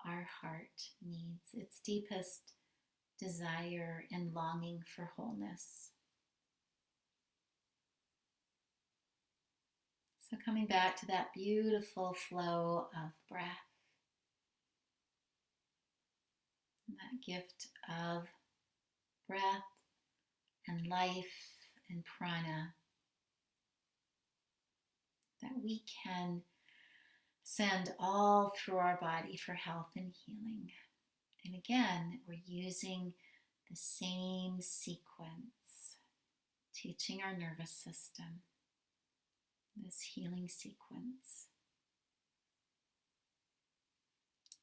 our heart needs, its deepest desire and longing for wholeness. So coming back to that beautiful flow of breath, and that gift of breath and life and prana that we can send all through our body for health and healing. And again, we're using the same sequence, teaching our nervous system this healing sequence.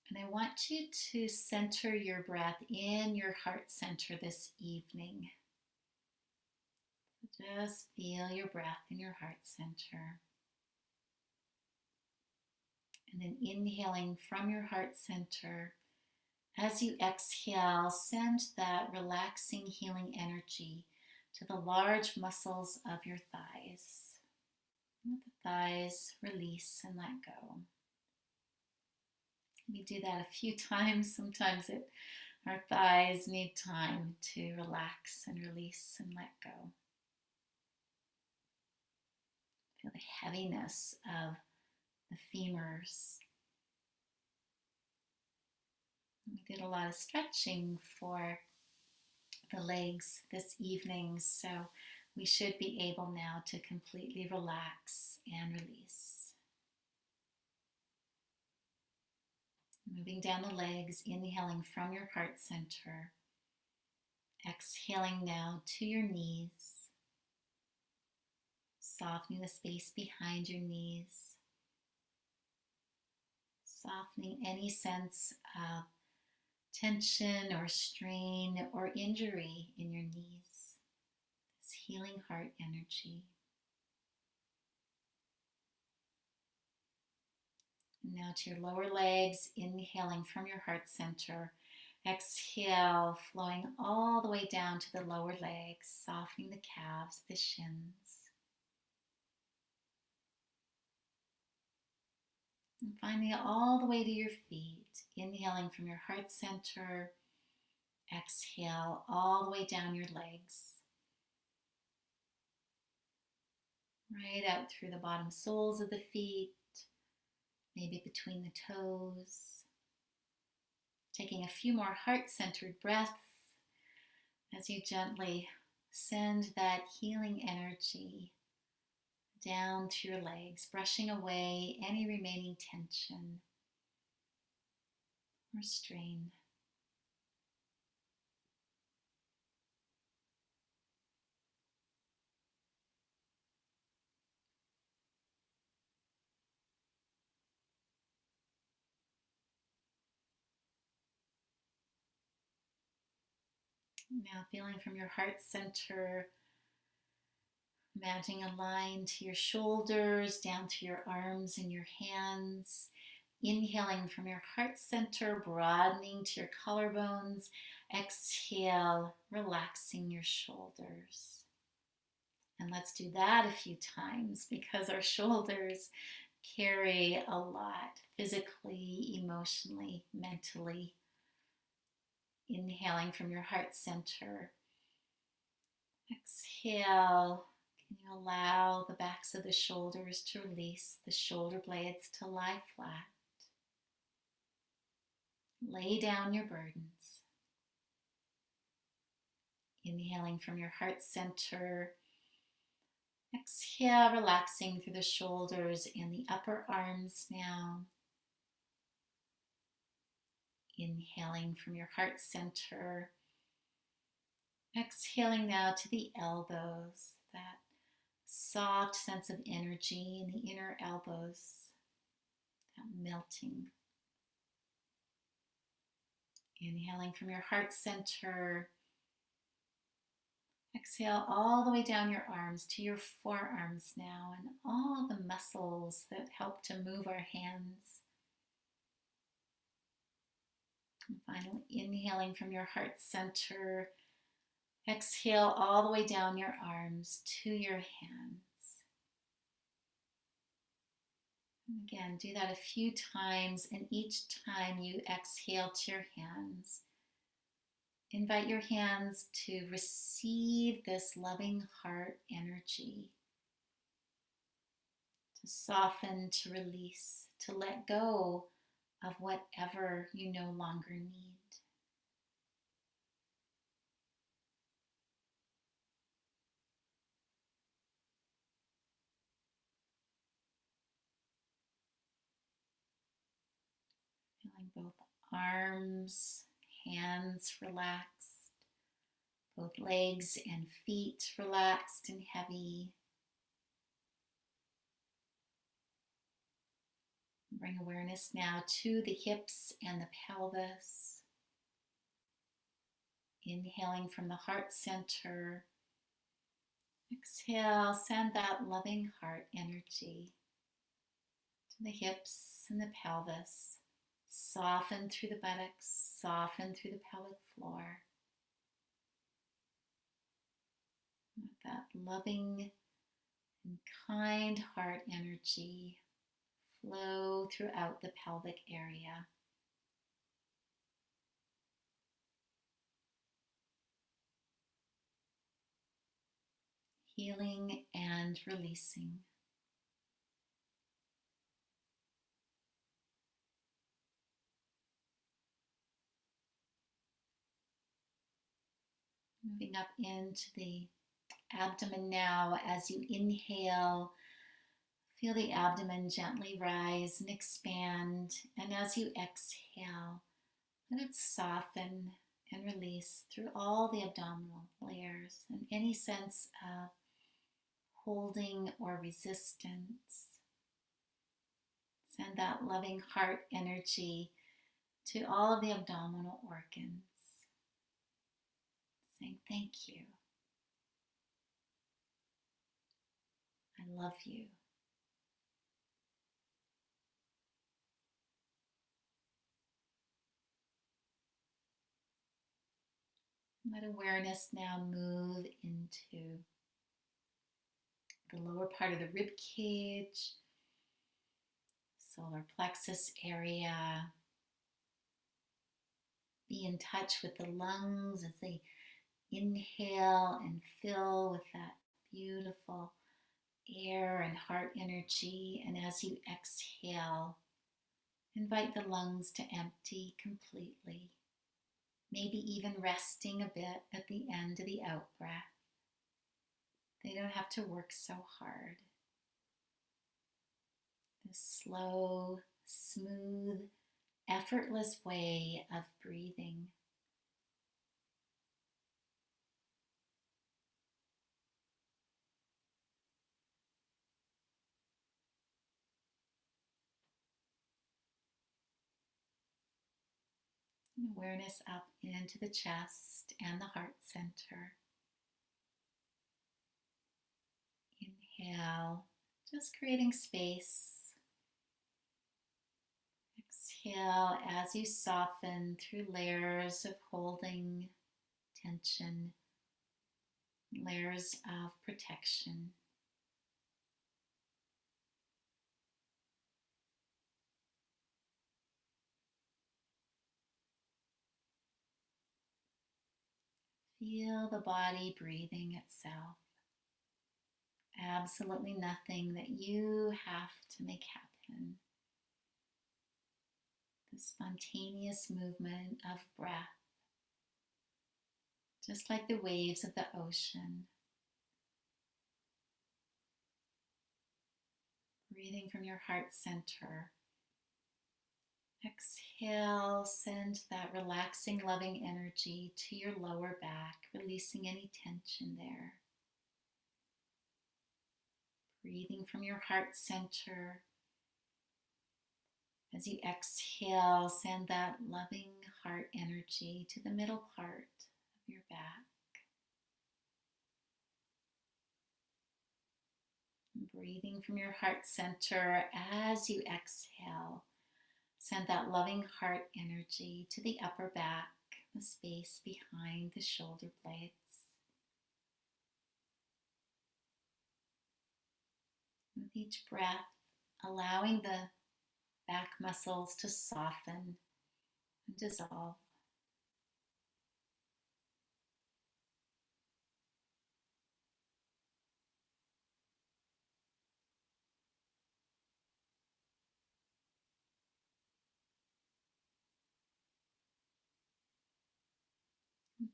And I want you to center your breath in your heart center this evening. Just feel your breath in your heart center. And then inhaling from your heart center. As you exhale, send that relaxing, healing energy to the large muscles of your thighs. Let the thighs release and let go. We do that a few times. Sometimes our thighs need time to relax and release and let go. Feel the heaviness of the femurs. We did a lot of stretching for the legs this evening, so we should be able now to completely relax and release. Moving down the legs, inhaling from your heart center. Exhaling now to your knees. Softening the space behind your knees. Softening any sense of tension or strain or injury in your knees. This healing heart energy. And now to your lower legs, inhaling from your heart center. Exhale, flowing all the way down to the lower legs, softening the calves, the shins. And finally, all the way to your feet, inhaling from your heart center. Exhale all the way down your legs. Right out through the bottom soles of the feet, maybe between the toes. Taking a few more heart-centered breaths as you gently send that healing energy down to your legs, brushing away any remaining tension or strain. Now feeling from your heart center, imagining a line to your shoulders, down to your arms and your hands. Inhaling from your heart center, broadening to your collarbones. Exhale, relaxing your shoulders. And let's do that a few times because our shoulders carry a lot physically, emotionally, mentally. Inhaling from your heart center. Exhale. Can you allow the backs of the shoulders to release, the shoulder blades to lie flat? Lay down your burdens. Inhaling from your heart center. Exhale, relaxing through the shoulders and the upper arms now. Inhaling from your heart center. Exhaling now to the elbows, that soft sense of energy in the inner elbows, that melting. Inhaling from your heart center. Exhale all the way down your arms to your forearms now and all the muscles that help to move our hands. And finally, inhaling from your heart center. Exhale all the way down your arms to your hands. And again, do that a few times, and each time you exhale to your hands, invite your hands to receive this loving heart energy, to soften, to release, to let go of whatever you no longer need. Feeling both arms, hands relaxed, both legs and feet relaxed and heavy. Bring awareness now to the hips and the pelvis. Inhaling from the heart center. Exhale, send that loving heart energy to the hips and the pelvis. Soften through the buttocks, soften through the pelvic floor. Let that loving and kind heart energy flow throughout the pelvic area. Healing and releasing. Moving up into the abdomen now. As you inhale, feel the abdomen gently rise and expand. And as you exhale, let it soften and release through all the abdominal layers and any sense of holding or resistance. Send that loving heart energy to all of the abdominal organs, saying thank you. I love you. Let awareness now move into the lower part of the rib cage, solar plexus area. Be in touch with the lungs as they inhale and fill with that beautiful air and heart energy. And as you exhale, invite the lungs to empty completely. Maybe even resting a bit at the end of the out breath. They don't have to work so hard. This slow, smooth, effortless way of breathing. And awareness up into the chest and the heart center. Inhale, just creating space. Exhale as you soften through layers of holding, tension, layers of protection. Feel the body breathing itself. Absolutely nothing that you have to make happen. The spontaneous movement of breath, just like the waves of the ocean. Breathing from your heart center. Exhale, send that relaxing, loving energy to your lower back, releasing any tension there. Breathing from your heart center. As you exhale, send that loving heart energy to the middle part of your back. Breathing from your heart center as you exhale. Send that loving heart energy to the upper back, the space behind the shoulder blades. With each breath, allowing the back muscles to soften and dissolve.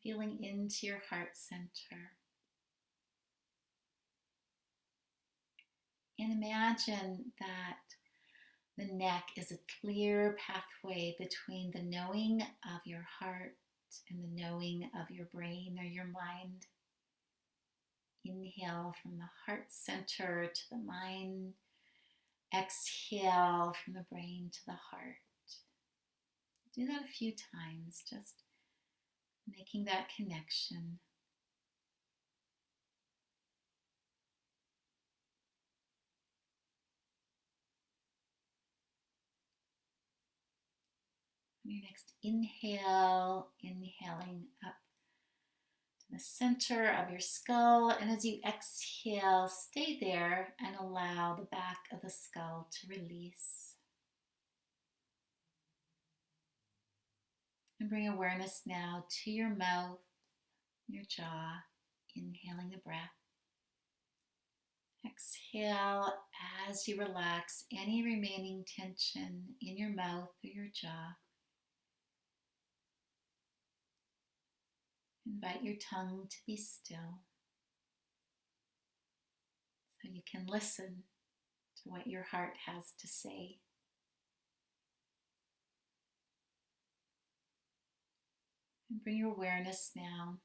feeling into your heart center. And imagine that the neck is a clear pathway between the knowing of your heart and the knowing of your brain or your mind. Inhale from the heart center to the mind. Exhale from the brain to the heart. Do that a few times, just making that connection. On your next inhale, inhaling up to the center of your skull. And as you exhale, stay there and allow the back of the skull to release. And bring awareness now to your mouth, your jaw, inhaling the breath. Exhale as you relax any remaining tension in your mouth or your jaw. Invite your tongue to be still so you can listen to what your heart has to say. And bring your awareness now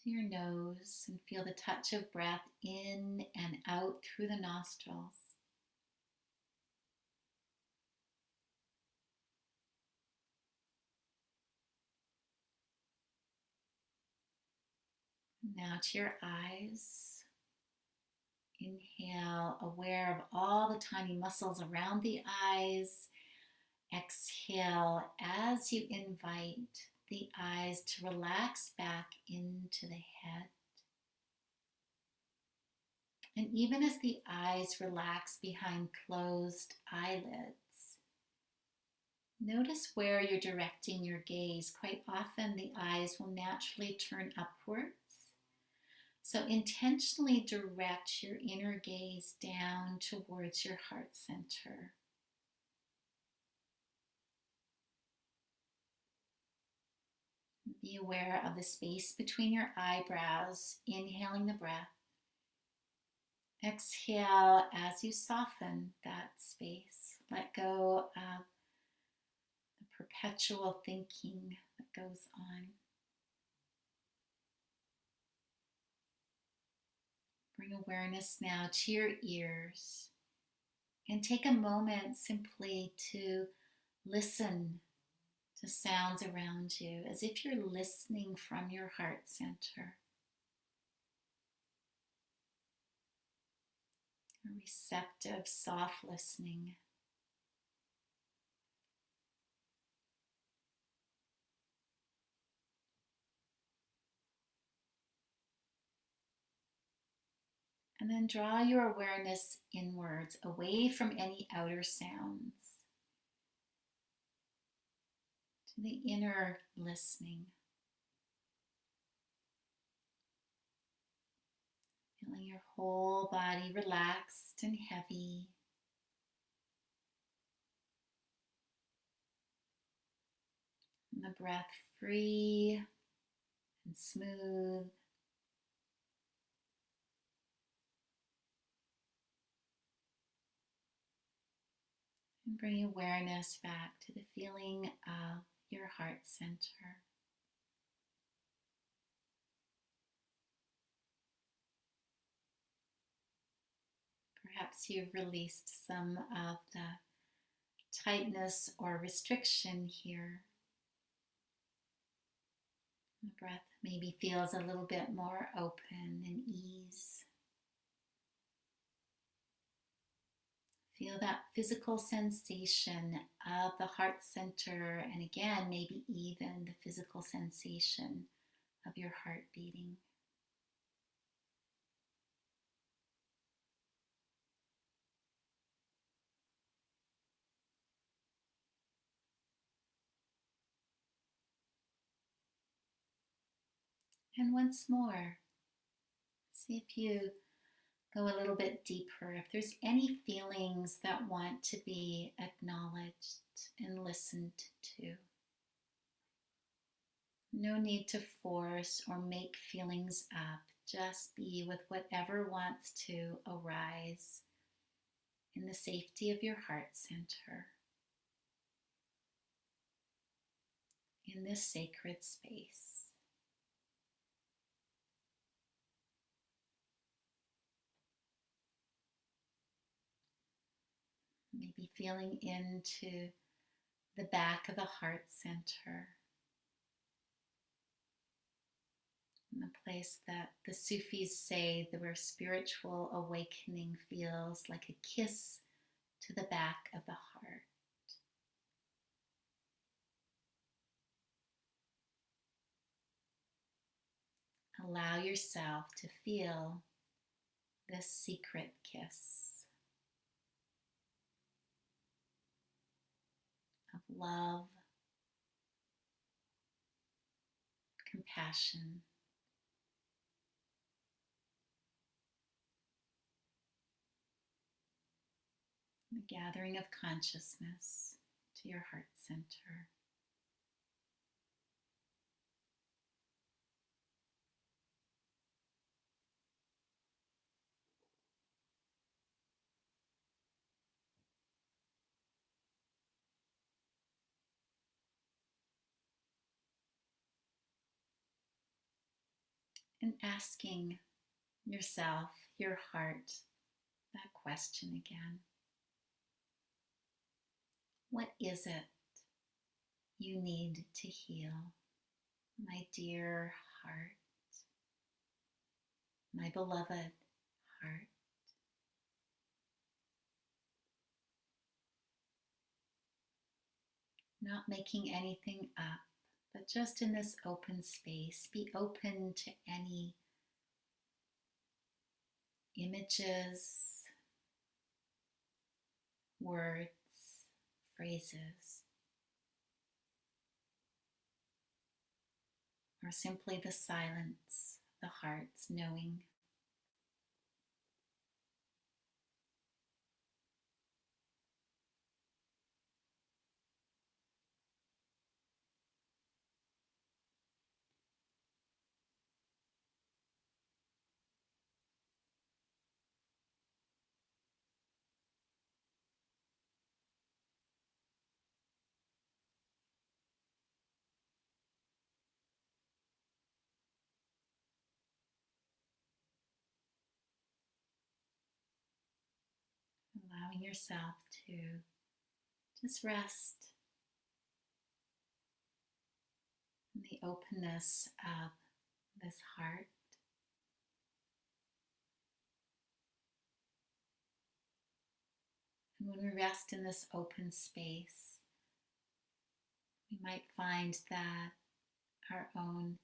to your nose and feel the touch of breath in and out through the nostrils. Now to your eyes. Inhale, aware of all the tiny muscles around the eyes. Exhale as you invite the eyes to relax back into the head. And even as the eyes relax behind closed eyelids, notice where you're directing your gaze. Quite often the eyes will naturally turn upwards. So intentionally direct your inner gaze down towards your heart center. Be aware of the space between your eyebrows, inhaling the breath. Exhale as you soften that space. Let go of the perpetual thinking that goes on. Bring awareness now to your ears and take a moment simply to listen to sounds around you as if you're listening from your heart center. A receptive, soft listening. And then draw your awareness inwards, away from any outer sounds, to the inner listening. Feeling your whole body relaxed and heavy. And the breath free and smooth. And bring awareness back to the feeling of your heart center. Perhaps you've released some of the tightness or restriction here. The breath maybe feels a little bit more open and ease. Feel that physical sensation of the heart center, and again, maybe even the physical sensation of your heart beating. And once more, see if you go a little bit deeper. If there's any feelings that want to be acknowledged and listened to. No need to force or make feelings up. Just be with whatever wants to arise in the safety of your heart center, in this sacred space. Maybe feeling into the back of the heart center, in the place that the Sufis say that where spiritual awakening feels like a kiss to the back of the heart. Allow yourself to feel this secret kiss of love, compassion, the gathering of consciousness to your heart center. And asking yourself, your heart, that question again. What is it you need to heal, my dear heart, my beloved heart? Not making anything up, but just in this open space, be open to any images, words, phrases, or simply the silence, the heart's knowing. Allowing yourself to just rest in the openness of this heart. And when we rest in this open space, we might find that our own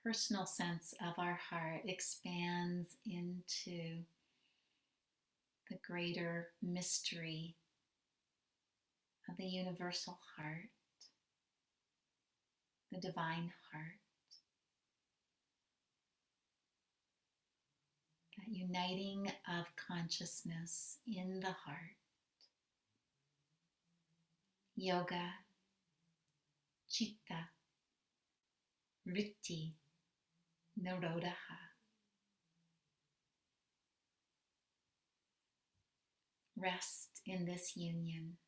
personal sense of our heart expands into the greater mystery of the universal heart, the divine heart, that uniting of consciousness in the heart. Yoga, Chitta, Vritti, Nirodha. Rest in this union.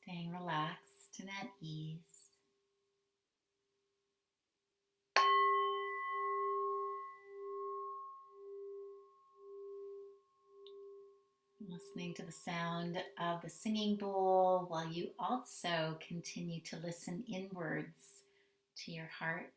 Staying relaxed and at ease. Listening to the sound of the singing bowl while you also continue to listen inwards to your heart.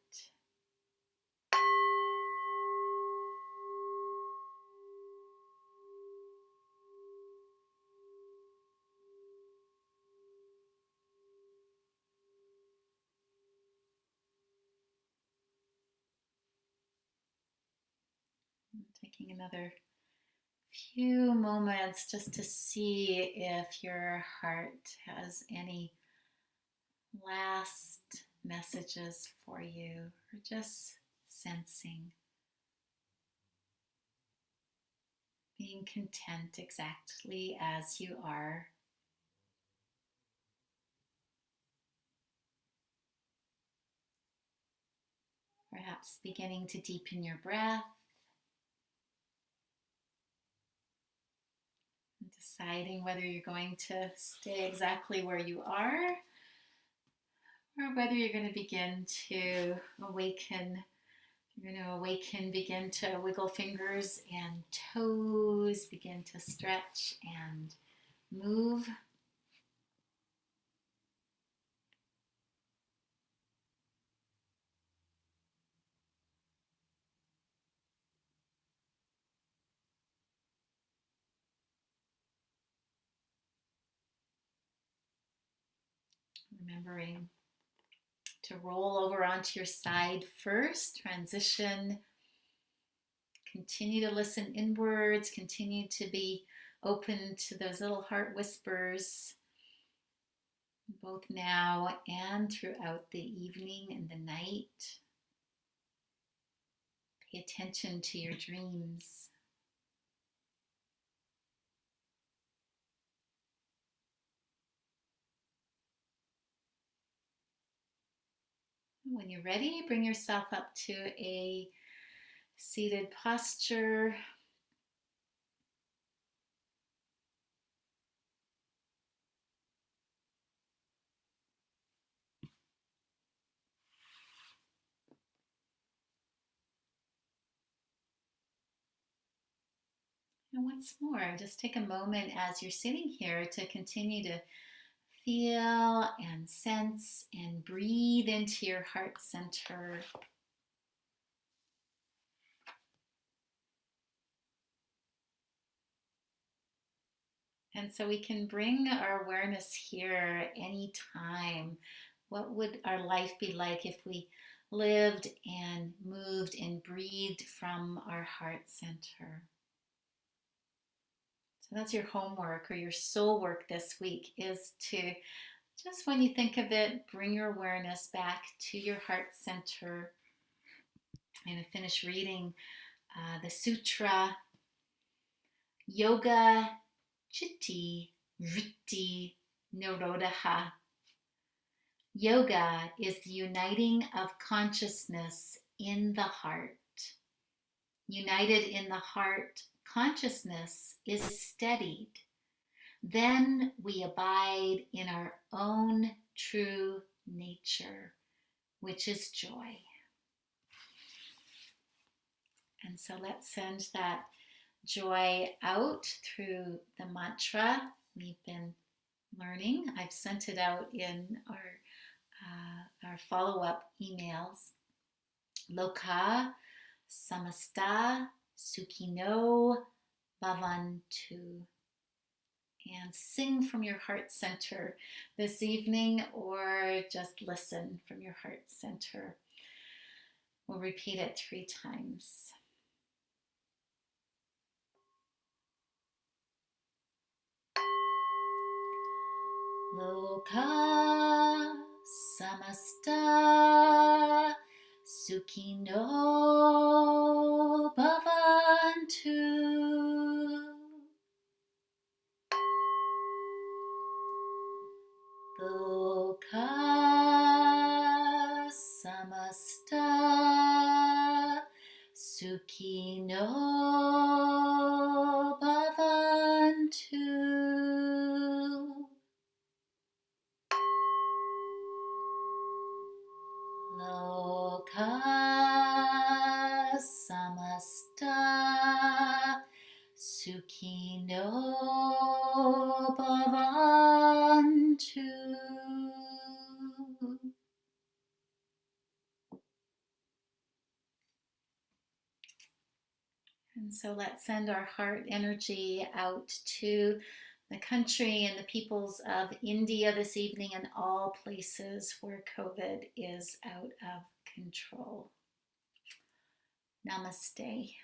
Taking another few moments just to see if your heart has any last messages for you, or just sensing, being content exactly as you are. Perhaps beginning to deepen your breath, and deciding whether you're going to stay exactly where you are or whether you're going to begin to awaken. You're going to awaken, begin to wiggle fingers and toes, begin to stretch and move. Remembering to roll over onto your side first, transition. Continue to listen inwards, continue to be open to those little heart whispers, both now and throughout the evening and the night. Pay attention to your dreams. When you're ready, bring yourself up to a seated posture. And once more, just take a moment as you're sitting here to continue to feel and sense and breathe into your heart center. And so we can bring our awareness here anytime. What would our life be like if we lived and moved and breathed from our heart center? So that's your homework or your soul work this week, is to just, when you think of it, bring your awareness back to your heart center. I'm going to finish reading the sutra, Yoga Chitti Vritti Nirodha. Yoga is the uniting of consciousness in the heart. United in the heart, consciousness is steadied. Then we abide in our own true nature, which is joy. And so let's send that joy out through the mantra we've been learning. I've sent it out in our follow-up emails. Loka samasta sukhino bhavantu. And sing from your heart center this evening, or just listen from your heart center. We'll repeat it 3 times. Loka samasta sukhino bhavantu. Loka samasta sukhino bhavantu. Sukhino Bhavantu. And so let's send our heart energy out to the country and the peoples of India this evening and all places where COVID is out of control. Namaste.